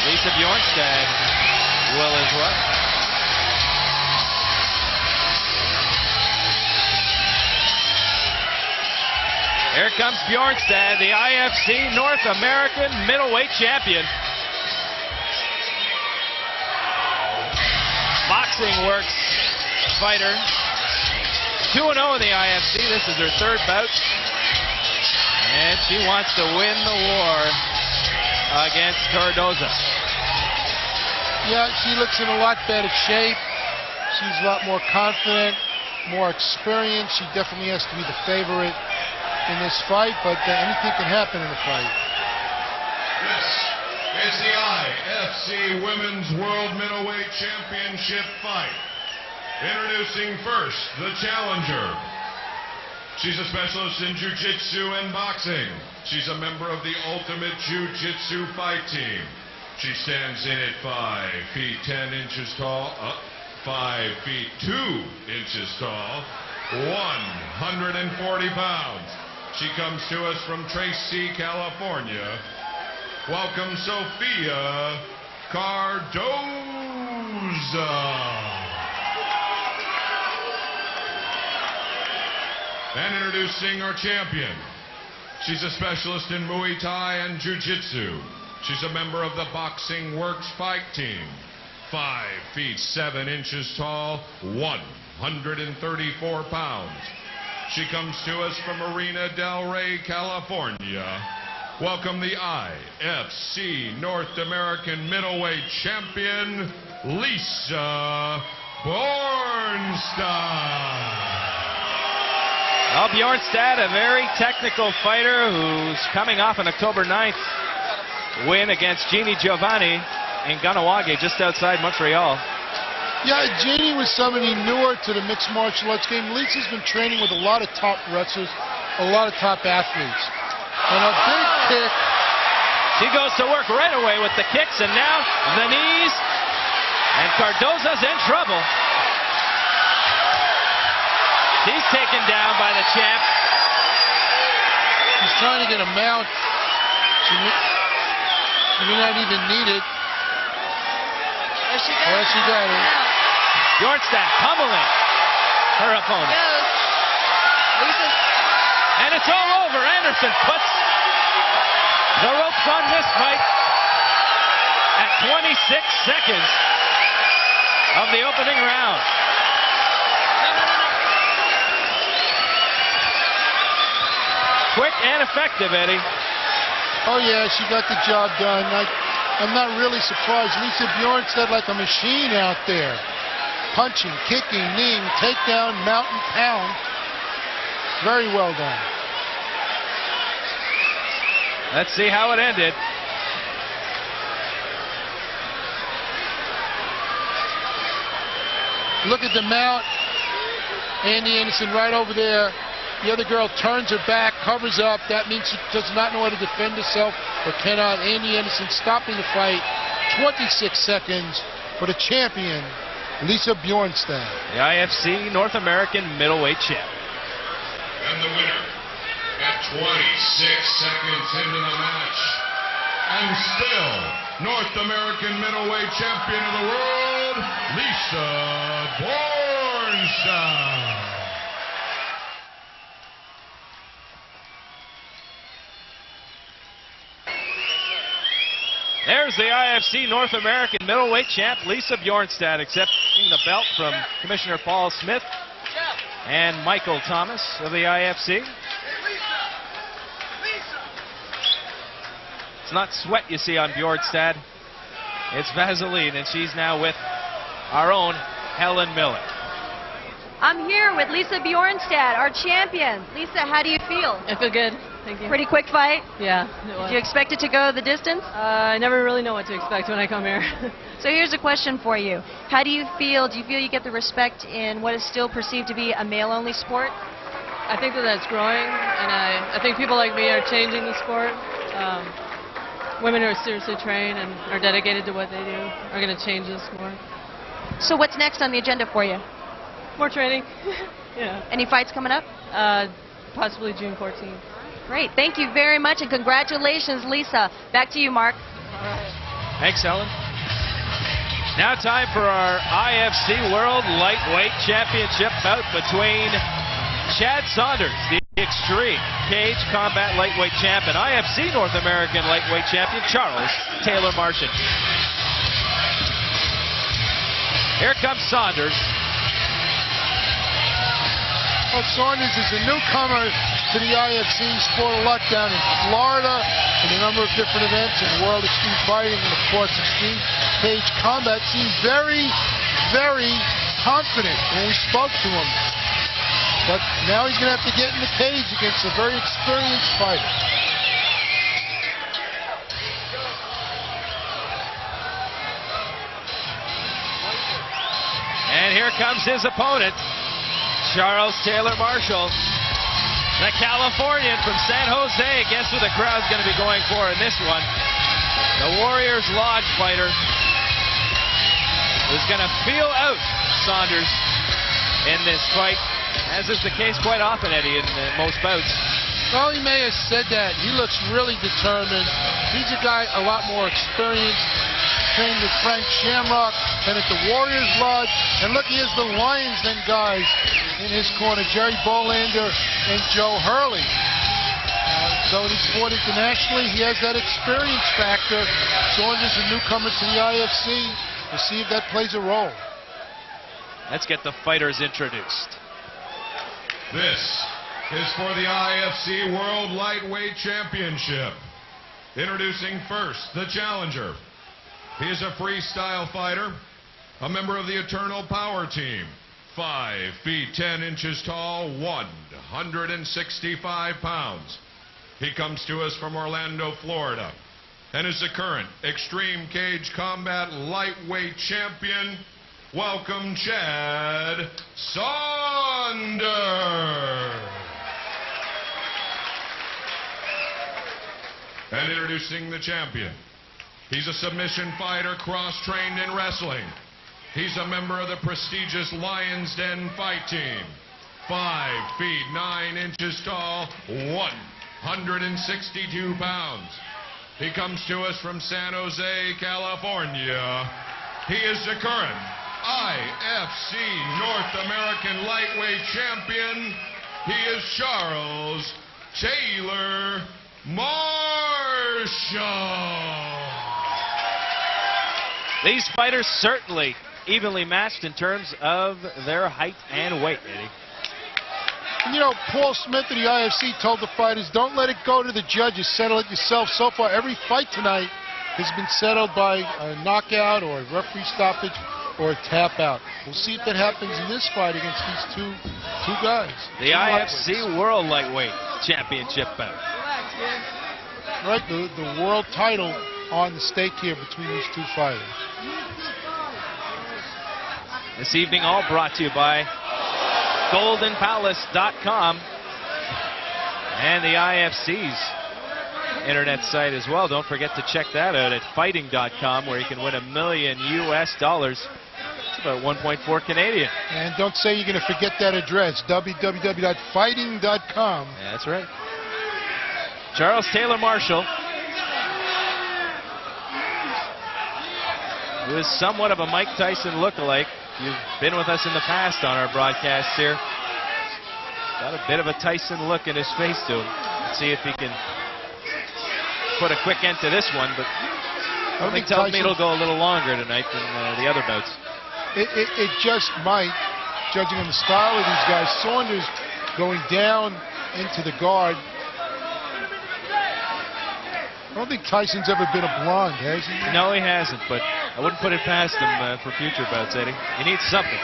Lisa Bjornstad will as well. Here comes Bjornstad, the IFC North American middleweight champion. Boxing works fighter. 2-0 in the IFC. This is her third bout. And she wants to win the war against Cardoza. Yeah, she looks in a lot better shape. She's a lot more confident, more experienced. She definitely has to be the favorite in this fight, but anything can happen in a fight. This is the IFC Women's World Middleweight Championship fight. Introducing first, the challenger. She's a specialist in jiu-jitsu and boxing. She's a member of the Ultimate Jiu-Jitsu fight team. She stands in at 5 feet 10 inches tall, 5 feet 2 inches tall, 140 pounds. She comes to us from Tracy, California. Welcome, Sofia Cardoza. And introducing our champion. She's a specialist in Muay Thai and Jiu-Jitsu. She's a member of the Boxing Works fight team. 5 feet 7 inches tall, 134 pounds. She comes to us from Marina Del Rey, California. Welcome the IFC North American middleweight champion, Lisa Bjornstad. Well, Bjornstad, a very technical fighter who's coming off an October 9th win against Jeannie Giovanni in Kahnawake, just outside Montreal. Yeah, Jeannie was somebody newer to the mixed martial arts game. Lisa's been training with a lot of top wrestlers, a lot of top athletes. And a big kick. She goes to work right away with the kicks, and now the knees. And Cardoza's in trouble. She's taken down by the champ. She's trying to get a mount. may not even need it. There she goes. There she got it. Bjornstad pummeling her opponent. Goes. Lisa's And it's all over. Anderson puts the ropes on this fight at 26 seconds of the opening round. Quick and effective, Eddie. Oh, yeah, she got the job done. I'm not really surprised. Lisa Bjornstad like a machine out there. Punching, kicking, kneeing, takedown, mountain pound. Very well done. Let's see how it ended. Look at the mount. Andy Anderson right over there. The other girl turns her back, covers up. That means she does not know how to defend herself or cannot. Andy Anderson stopping the fight. 26 seconds for the champion, Lisa Bjornstad. The IFC North American middleweight champion. And the winner at 26 seconds into the match, and still North American middleweight champion of the world, Lisa Bjornstad. There's the IFC North American middleweight champ, Lisa Bjornstad, accepting the belt from Commissioner Paul Smith and Michael Thomas of the IFC. It's not sweat you see on Bjornstad, it's Vaseline, and she's now with our own Helen Miller. I'm here with Lisa Bjornstad, our champion. Lisa, how do you feel? I feel good. Thank you. Pretty quick fight? Yeah, it was. Do you expect it to go the distance? I never really know what to expect when I come here. So here's a question for you. How do you feel? Do you feel you get the respect in what is still perceived to be a male-only sport? I think that that's growing, and I think people like me are changing the sport. Women who are seriously trained and are dedicated to what they do are going to change this more. So what's next on the agenda for you? More training. Yeah. Any fights coming up? Possibly June 14th. Great. Thank you very much, and congratulations, Lisa. Back to you, Mark. Thanks, Helen. Now time for our IFC World Lightweight Championship bout between Chad Saunders, the Extreme Cage Combat Lightweight Champ, and IFC North American Lightweight Champion, Charles Taylor Marchant. Here comes Saunders. Well, Saunders is a newcomer to the IFC. He's fought a lot down in Florida in a number of different events in World Extreme Fighting and, of course, Extreme Cage Combat. Seemed very, very confident when we spoke to him. But now he's going to have to get in the cage against a very experienced fighter. And here comes his opponent, Charles Taylor Marshall, the Californian from San Jose. Guess who the crowd's going to be going for in this one? The Warriors Lodge fighter, who's going to feel out Saunders in this fight, as is the case quite often, Eddie, in most bouts. Well, he may have said that. He looks really determined. He's a guy a lot more experienced. Trained with Frank Shamrock and at the Warriors Lodge. And look, he has the Lions Den guys in his corner, Jerry Bolander and Joe Hurley. So he's fought internationally. He has that experience factor. Saunders, a newcomer to the IFC. We'll see if that plays a role. Let's get the fighters introduced. This is for the IFC World Lightweight Championship. Introducing first, the challenger. He is a freestyle fighter, a member of the Eternal Power Team, 5 feet 10 inches tall, 165 pounds. He comes to us from Orlando, Florida, and is the current Extreme Cage Combat Lightweight Champion. Welcome, Chad Saunders. And introducing the champion. He's a submission fighter, cross-trained in wrestling. He's a member of the prestigious Lions Den fight team. 5 feet 9 inches tall, 162 pounds. He comes to us from San Jose, California. He is the current IFC North American lightweight champion. He is Charles Taylor Marshall. These fighters certainly evenly matched in terms of their height and weight, Eddie. You know, Paul Smith of the IFC told the fighters, don't let it go to the judges, settle it yourself. So far, every fight tonight has been settled by a knockout or a referee stoppage or a tap out. We'll see if that happens in this fight against these two guys. The IFC World Lightweight Championship bout. Right, the world title on the stake here between these two fighters. This evening all brought to you by GoldenPalace.com and the IFC's internet site as well. Don't forget to check that out at fighting.com, where you can win $1 million US. It's about 1.4 Canadian. And don't say you're going to forget that address, www.fighting.com. That's right. Charles Taylor Marshall, who is somewhat of a Mike Tyson lookalike. You've been with us in the past on our broadcast here. Got a bit of a Tyson look in his face to him. Let's see if he can put a quick end to this one, but something tells me it'll go a little longer tonight than the other bouts. It just might, judging on the style of these guys. Saunders going down into the guard. I don't think Tyson's ever been a blonde, has he? No, he hasn't, but I wouldn't put it past him for future bouts, Eddie. He needs something.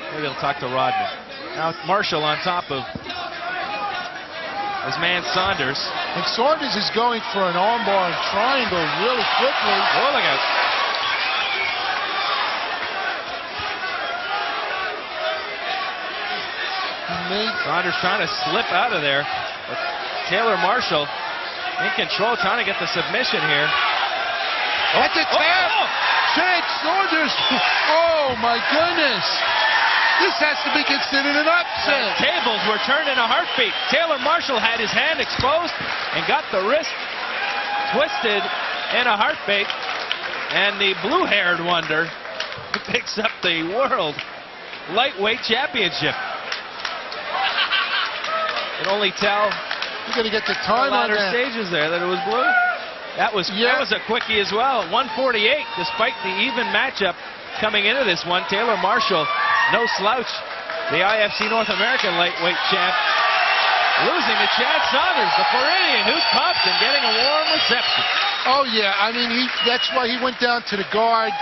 Maybe he'll talk to Rodman. Now Marshall on top of his man Saunders. And Saunders is going for an armbar and triangle really quickly. Oh, look out. Saunders trying to slip out of there. But Taylor Marshall in control, trying to get the submission here. That's a tap. Chad Saunders. Oh, my goodness. This has to be considered an upset. Tables were turned in a heartbeat. Taylor Marshall had his hand exposed and got the wrist twisted in a heartbeat. And the blue-haired wonder picks up the World Lightweight Championship. Can only tell You're going to get the time on latter that. stages there that it was blue. That was a quickie as well. 148, despite the even matchup coming into this one. Taylor Marshall, no slouch. The IFC North American lightweight champ, losing to Chad Saunders, the Floridian, who's pumped and getting a warm reception. Oh, yeah. I mean, that's why he went down to the guard.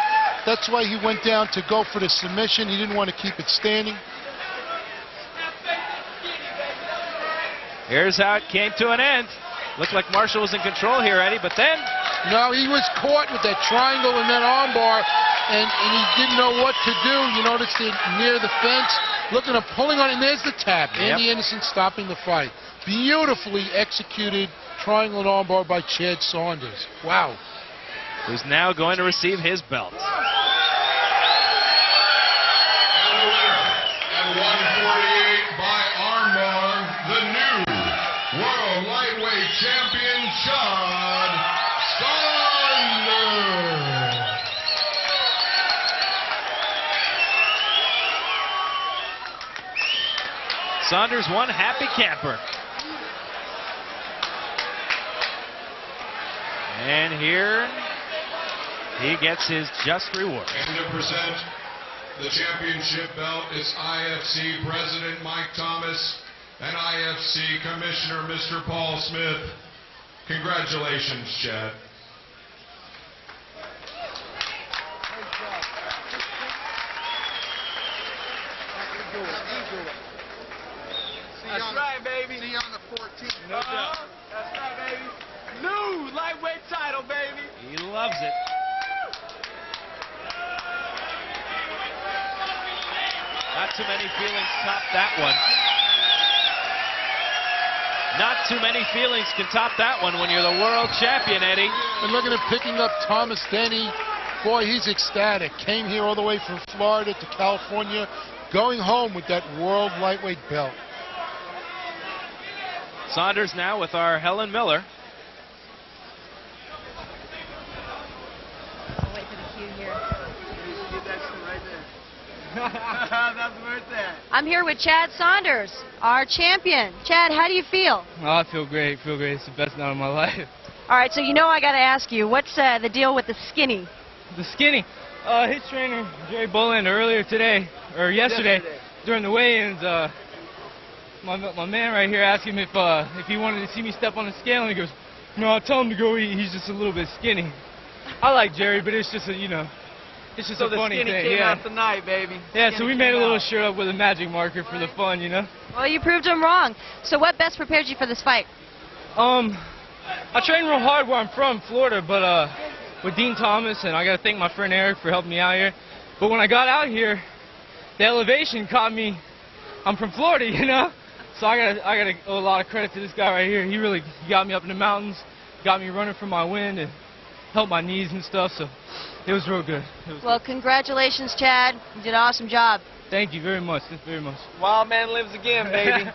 That's why he went down to go for the submission. He didn't want to keep it standing. Here's how it came to an end. Looked like Marshall was in control here, Eddie, but then... No, he was caught with that triangle and that armbar, and he didn't know what to do. You noticed it near the fence, looking at pulling on it, and there's the tap. Yep. Andy Anderson stopping the fight. Beautifully executed triangle and armbar by Chad Saunders. Wow. Who's now going to receive his belt. At 148 by armbar, the new World Lightweight Champion, Chad Saunders. Saunders one happy camper. And here he gets his just reward. And to present the championship belt is IFC President Mike Thomas and IFC Commissioner Mr. Paul Smith. Congratulations, Chad. That's right, baby. See you on the 14th. No doubt. That's right, baby. New lightweight title, baby. He loves it. Not too many feelings top that one. Not too many feelings can top that one when you're the world champion, Eddie. And looking at picking up Thomas Denny. Boy, he's ecstatic. Came here all the way from Florida to California, going home with that world lightweight belt. Saunders now with our Helen Miller. That's where it's at. I'm here with Chad Saunders, our champion. Chad, how do you feel? Oh, I feel great. It's the best night of my life. All right, so you know I got to ask you, what's the deal with the skinny? The skinny. His trainer, Jerry Boland, earlier today, or yesterday, during the weigh-ins, my man right here asked him if he wanted to see me step on the scale, and he goes, "No, I'll tell him to go eat. He's just a little bit skinny." I like Jerry, but it's just a, it's just So a the funny skinny thing. came Yeah. out tonight, baby. Yeah, Skinny so we made a came little out. shirt up with a magic marker for the fun, Well, you proved him wrong. So what best prepared you for this fight? I train real hard where I'm from, Florida, but with Dean Thomas, and I got to thank my friend Eric for helping me out here. But when I got out here, the elevation caught me. I'm from Florida, so I gotta owe a lot of credit to this guy right here. He really got me up in the mountains, got me running from my wind, and helped my knees and stuff. So it was real good. Well, congratulations, Chad. You did an awesome job. Thank you very much. Very much. Wild man lives again, baby.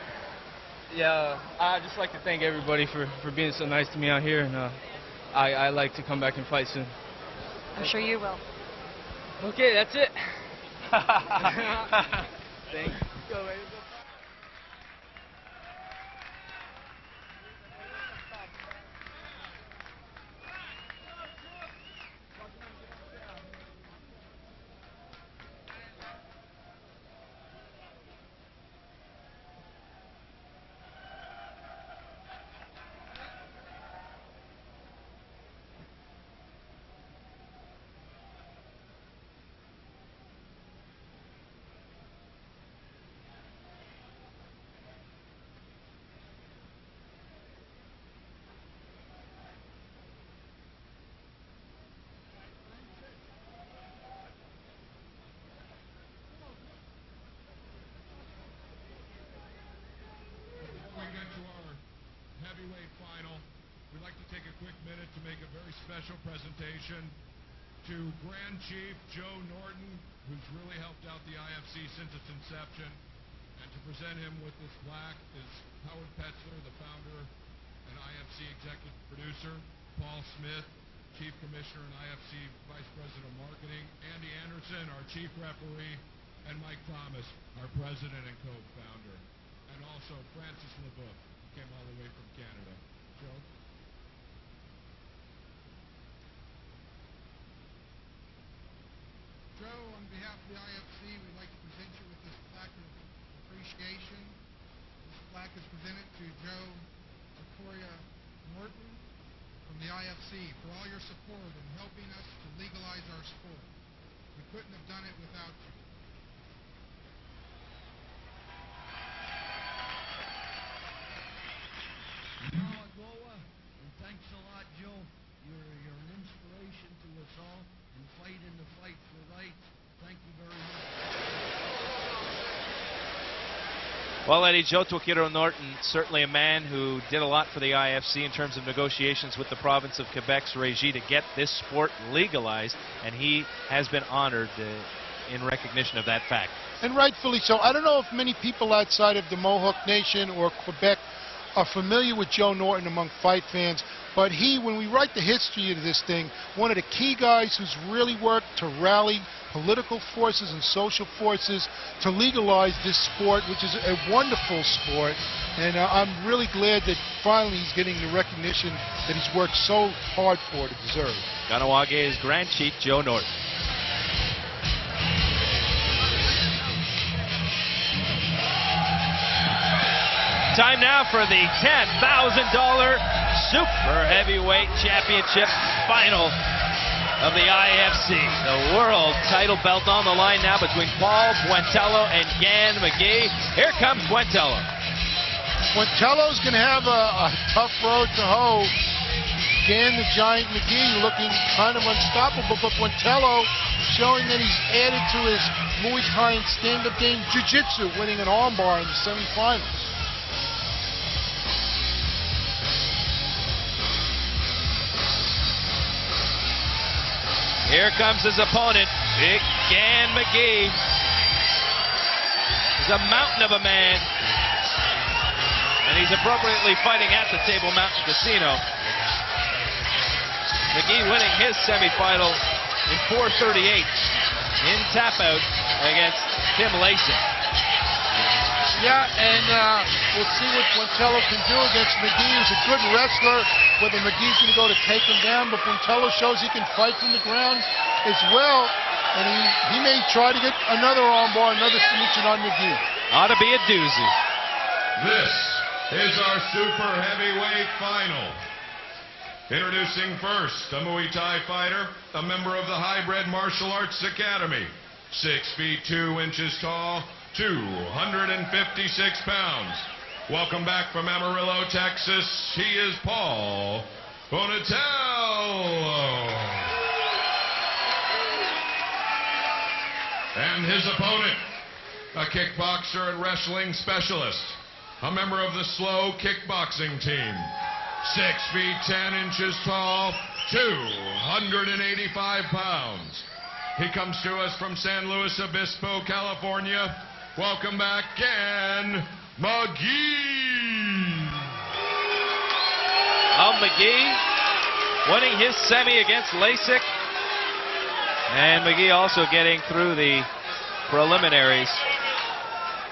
Yeah, I'd just like to thank everybody for being so nice to me out here, and I like to come back and fight soon. I'm sure you will. Okay, that's it. Thanks. Go, baby. Before we get to our heavyweight final, we'd like to take a quick minute to make a very special presentation to Grand Chief Joe Norton, who's really helped out the IFC since its inception. And to present him with this plaque is Howard Petzler, the founder and IFC executive producer, Paul Smith, Chief Commissioner and IFC Vice President of Marketing, Andy Anderson, our Chief Referee, and Mike Thomas, our President and co-founder. And also Francis LeBoeuf, who came all the way from Canada. Joe? Joe, on behalf of the IFC, we'd like to present you with this plaque of appreciation. This plaque is presented to Joe Victoria Norton from the IFC for all your support in helping us to legalize our sport. We couldn't have done it without you. And thanks a lot, Joe. You're an inspiration to us all and fighting the fight for rights. Thank you very much. Well, Eddie, Joe Tokiro Norton, certainly a man who did a lot for the IFC in terms of negotiations with the province of Quebec's Régie to get this sport legalized, and he has been honored in recognition of that fact. And rightfully so. I don't know if many people outside of the Mohawk Nation or Quebec are familiar with Joe Norton among fight fans, but he, when we write the history of this thing, one of the key guys who's really worked to rally political forces and social forces to legalize this sport, which is a wonderful sport. And I'm really glad that finally he's getting the recognition that he's worked so hard for to deserve. Kahnawake is Grand Chief Joe Norton. Time now for the $10,000 Super Heavyweight Championship final of the IFC. The world title belt on the line now between Paul Buentello and Gan McGee. Here comes Buentello. Buentello's going to have a tough road to hoe. Gan the Giant McGee looking kind of unstoppable, but Buentello showing that he's added to his Muay Thai and stand-up game jiu-jitsu, winning an armbar in the semifinals. Here comes his opponent, Big Gan McGee. He's a mountain of a man, and he's appropriately fighting at the Table Mountain Casino. McGee winning his semifinal in 4:38 in tap out. against Tim Lacey. Yeah, and we'll see what Buentello can do against McGee. He's a good wrestler. Whether McGee's going to go to take him down, but Buentello shows he can fight from the ground as well. And he may try to get another armbar, another submission on McGee. Ought to be a doozy. This is our super heavyweight final. Introducing first, a Muay Thai fighter, a member of the Hybrid Martial Arts Academy. 6 feet 2 inches tall, 256 pounds. Welcome back from Amarillo, Texas. He is Paul Buentello. And his opponent, a kickboxer and wrestling specialist, a member of the slow kickboxing team. 6 feet 10 inches tall, 285 pounds. He comes to us from San Luis Obispo, California. Welcome back, Gan McGee. McGee winning his semi against Lasik. And McGee also getting through the preliminaries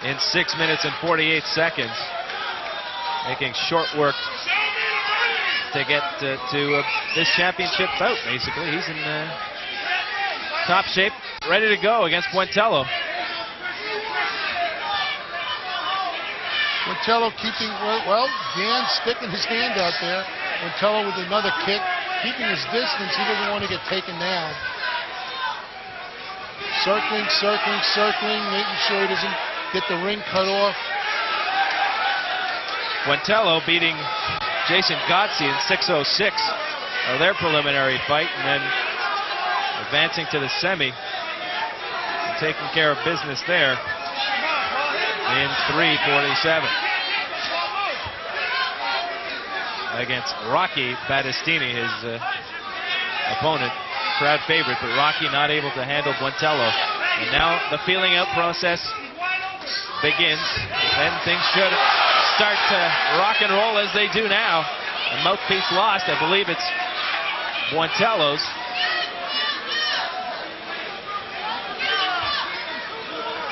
in 6 minutes and 48 seconds. Making short work to get to this championship bout, basically. He's in top shape, ready to go against Buentello. Buentello keeping, well, Gan sticking his hand out there. Buentello with another kick, keeping his distance. He doesn't want to get taken down. Circling, circling, circling, making sure he doesn't get the ring cut off. Buentello beating Jason Gotze in 6:06 of their preliminary fight, and then advancing to the semi and taking care of business there in 3:47 against Rocky Battistini, his opponent, crowd favorite, but Rocky not able to handle Buentello. And now the feeling out process begins, and things should start to rock and roll as they do now. A mouthpiece lost. I believe it's Buentello's.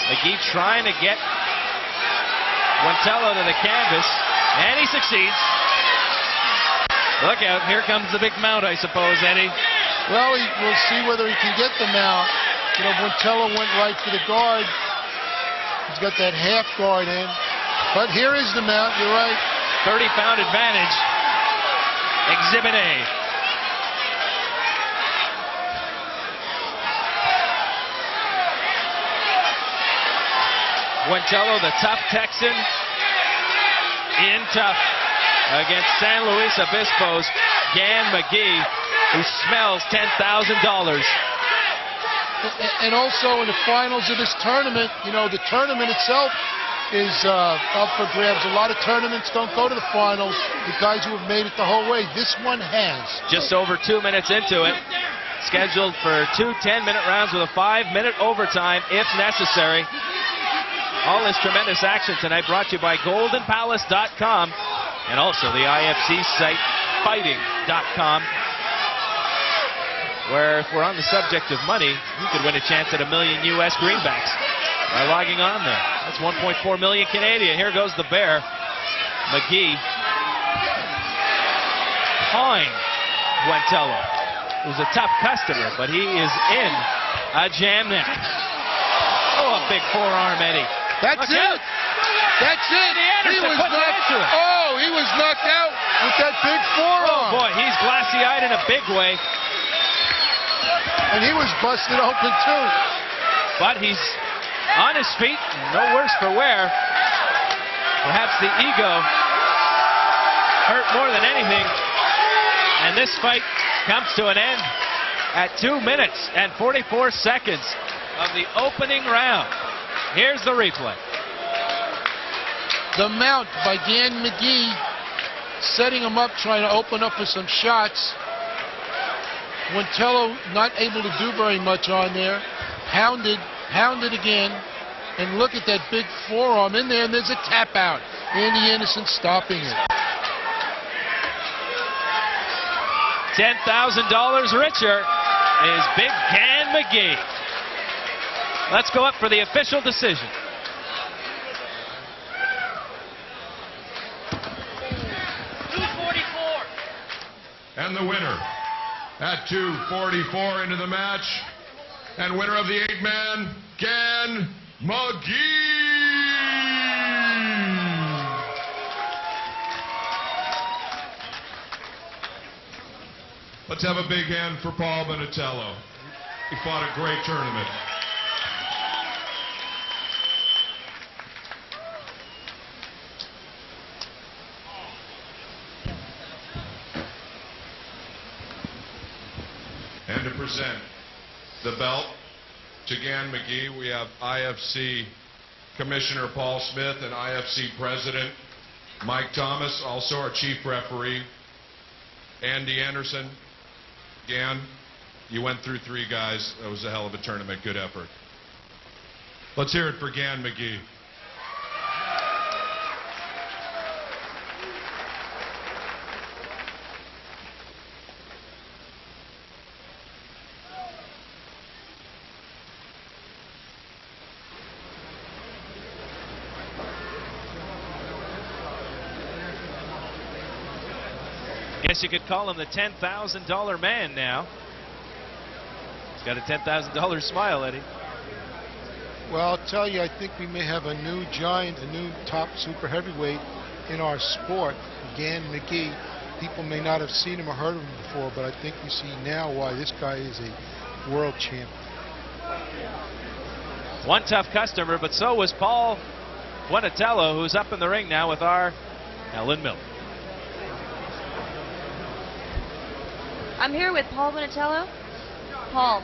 McGee trying to get Buentello to the canvas, and he succeeds. Look out, here comes the big mount, I suppose, Eddie. Well, we'll see whether he can get the mount. You know, Buentello went right for the guard. He's got that half guard in. But here is the mount, you're right. 30-pound advantage. Exhibit A. Buentello, the tough Texan, in tough against San Luis Obispo's Gan McGee, who smells $10,000. And also in the finals of this tournament, you know, the tournament itself is up for grabs. A lot of tournaments don't go to the finals. The guys who have made it the whole way, this one has. Just over 2 minutes into it. Scheduled for 2 10-minute rounds with a 5-minute overtime if necessary. All this tremendous action tonight brought to you by GoldenPalace.com and also the IFC site, Fighting.com. Where if we're on the subject of money, you could win a chance at $1 million US greenbacks by logging on there. That's 1.4 million Canadian. Here goes the bear. McGee pawing Buentello, who's a tough customer, but he is in a jam now. Oh, a big forearm, Eddie. That's it. That's it. He was knocked out. Oh, he was knocked out with that big forearm. Oh boy, he's glassy-eyed in a big way. And he was busted open too. But he's on his feet, no worse for wear. Perhaps the ego hurt more than anything. And this fight comes to an end at 2 minutes and 44 seconds of the opening round. Here's the replay. The mount by Gan McGee, setting him up, trying to open up for some shots. Buentello not able to do very much on there. Pounded again. And look at that big forearm in there, and there's a tap out. Andy Anderson stopping it. $$10,000 richer is Big Gan McGee. Let's go up for the official decision. And the winner at 2:44 into the match, and winner of the 8-man, Gan McGee. Let's have a big hand for Paul Bonatello. He fought a great tournament. And to present the belt to Gan McGee, we have IFC Commissioner Paul Smith and IFC President Mike Thomas, also our chief referee, Andy Anderson. Gan, you went through 3 guys. That was a hell of a tournament. Good effort. Let's hear it for Gan McGee. Guess you could call him the $10,000 man now. He's got a $10,000 smile, Eddie. Well, I'll tell you, I think we may have a new giant, a new top super heavyweight in our sport, Gan McGee. People may not have seen him or heard of him before, but I think we see now why this guy is a world champion. One tough customer, but so was Paul Bonatello, who's up in the ring now with our Helen Miller. I'm here with Paul Bonatello. Paul,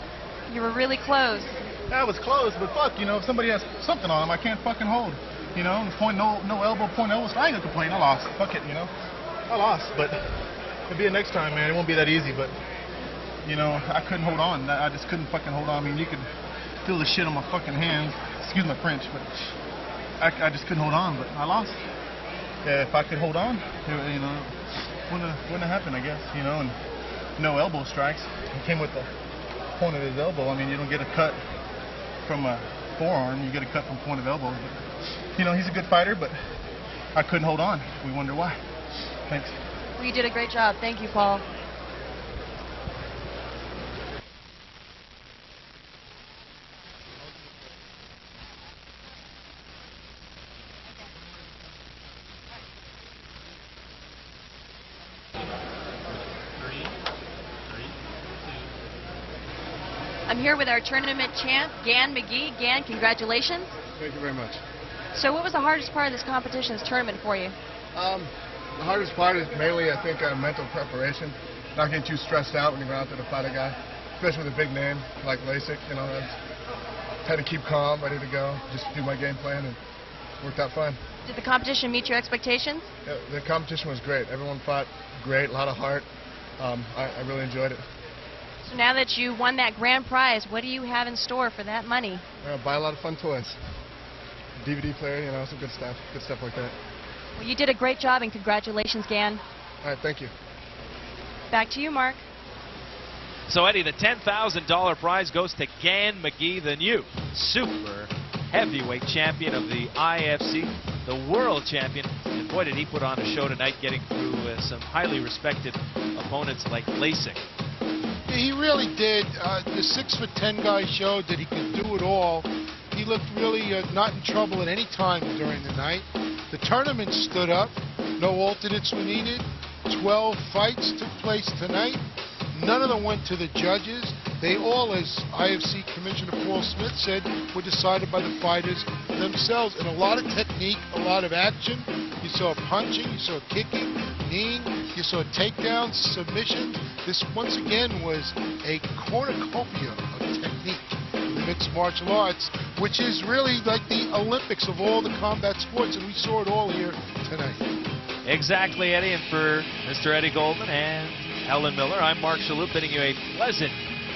you were really close. Yeah, I was close, but fuck, you know, if somebody has something on them, I can't fucking hold. You know, point no elbow, point elbow. I ain't gonna complain. I lost. Fuck it, you know. I lost, but it'll be the next time, man. It won't be that easy, but you know, I couldn't hold on. I just couldn't fucking hold on. I mean, you could feel the shit on my fucking hands. Excuse my French, but I just couldn't hold on. But I lost. Yeah, if I could hold on, you know, wouldn't have happened, I guess. You know, and no elbow strikes. He came with the point of his elbow. I mean, you don't get a cut from a forearm. You get a cut from point of elbow. But, you know, he's a good fighter, but I couldn't hold on. We wonder why. Thanks. Well, you did a great job. Thank you, Paul. I'm here with our tournament champ, Gan McGee. Gan, congratulations. Thank you very much. So what was the hardest part of this competition, this tournament for you? The hardest part is mainly, I think, mental preparation. Not getting too stressed out when you go out there to fight a guy, especially with a big name like Lasik. You know, I had to keep calm, ready to go, just do my game plan, and it worked out fine. Did the competition meet your expectations? Yeah, the competition was great. Everyone fought great, a lot of heart. I really enjoyed it. So now that you won that grand prize, what do you have in store for that money? Buy a lot of fun toys. DVD player, you know, some good stuff like that. Well, you did a great job, and congratulations, Gan. All right, thank you. Back to you, Mark. So, Eddie, the $10,000 prize goes to Gan McGee, the new super heavyweight champion of the IFC, the world champion. And boy, did he put on a show tonight, getting through some highly respected opponents like Lasik. He really did. The 6'10" guy showed that he could do it all. He looked really not in trouble at any time during the night. The tournament stood up. No alternates were needed. 12 fights took place tonight. None of them went to the judges. They all, as IFC Commissioner Paul Smith said, were decided by the fighters themselves. And a lot of technique, a lot of action. You saw punching, you saw kicking, kneeing, you saw takedowns, submissions. This, once again, was a cornucopia of technique in the mixed martial arts, which is really like the Olympics of all the combat sports, and we saw it all here tonight. Exactly, Eddie, and for Mr. Eddie Goldman and Helen Miller, I'm Mark Shalhoub, bidding you a pleasant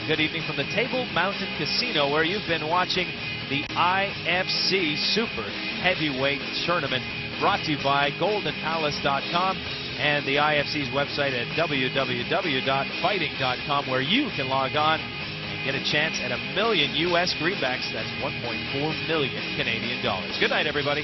good evening from the Table Mountain Casino, where you've been watching the IFC Super Heavyweight Tournament, brought to you by GoldenPalace.com and the IFC's website at www.fighting.com, where you can log on and get a chance at $1 million US greenbacks. That's 1.4 million Canadian dollars. Good night, everybody.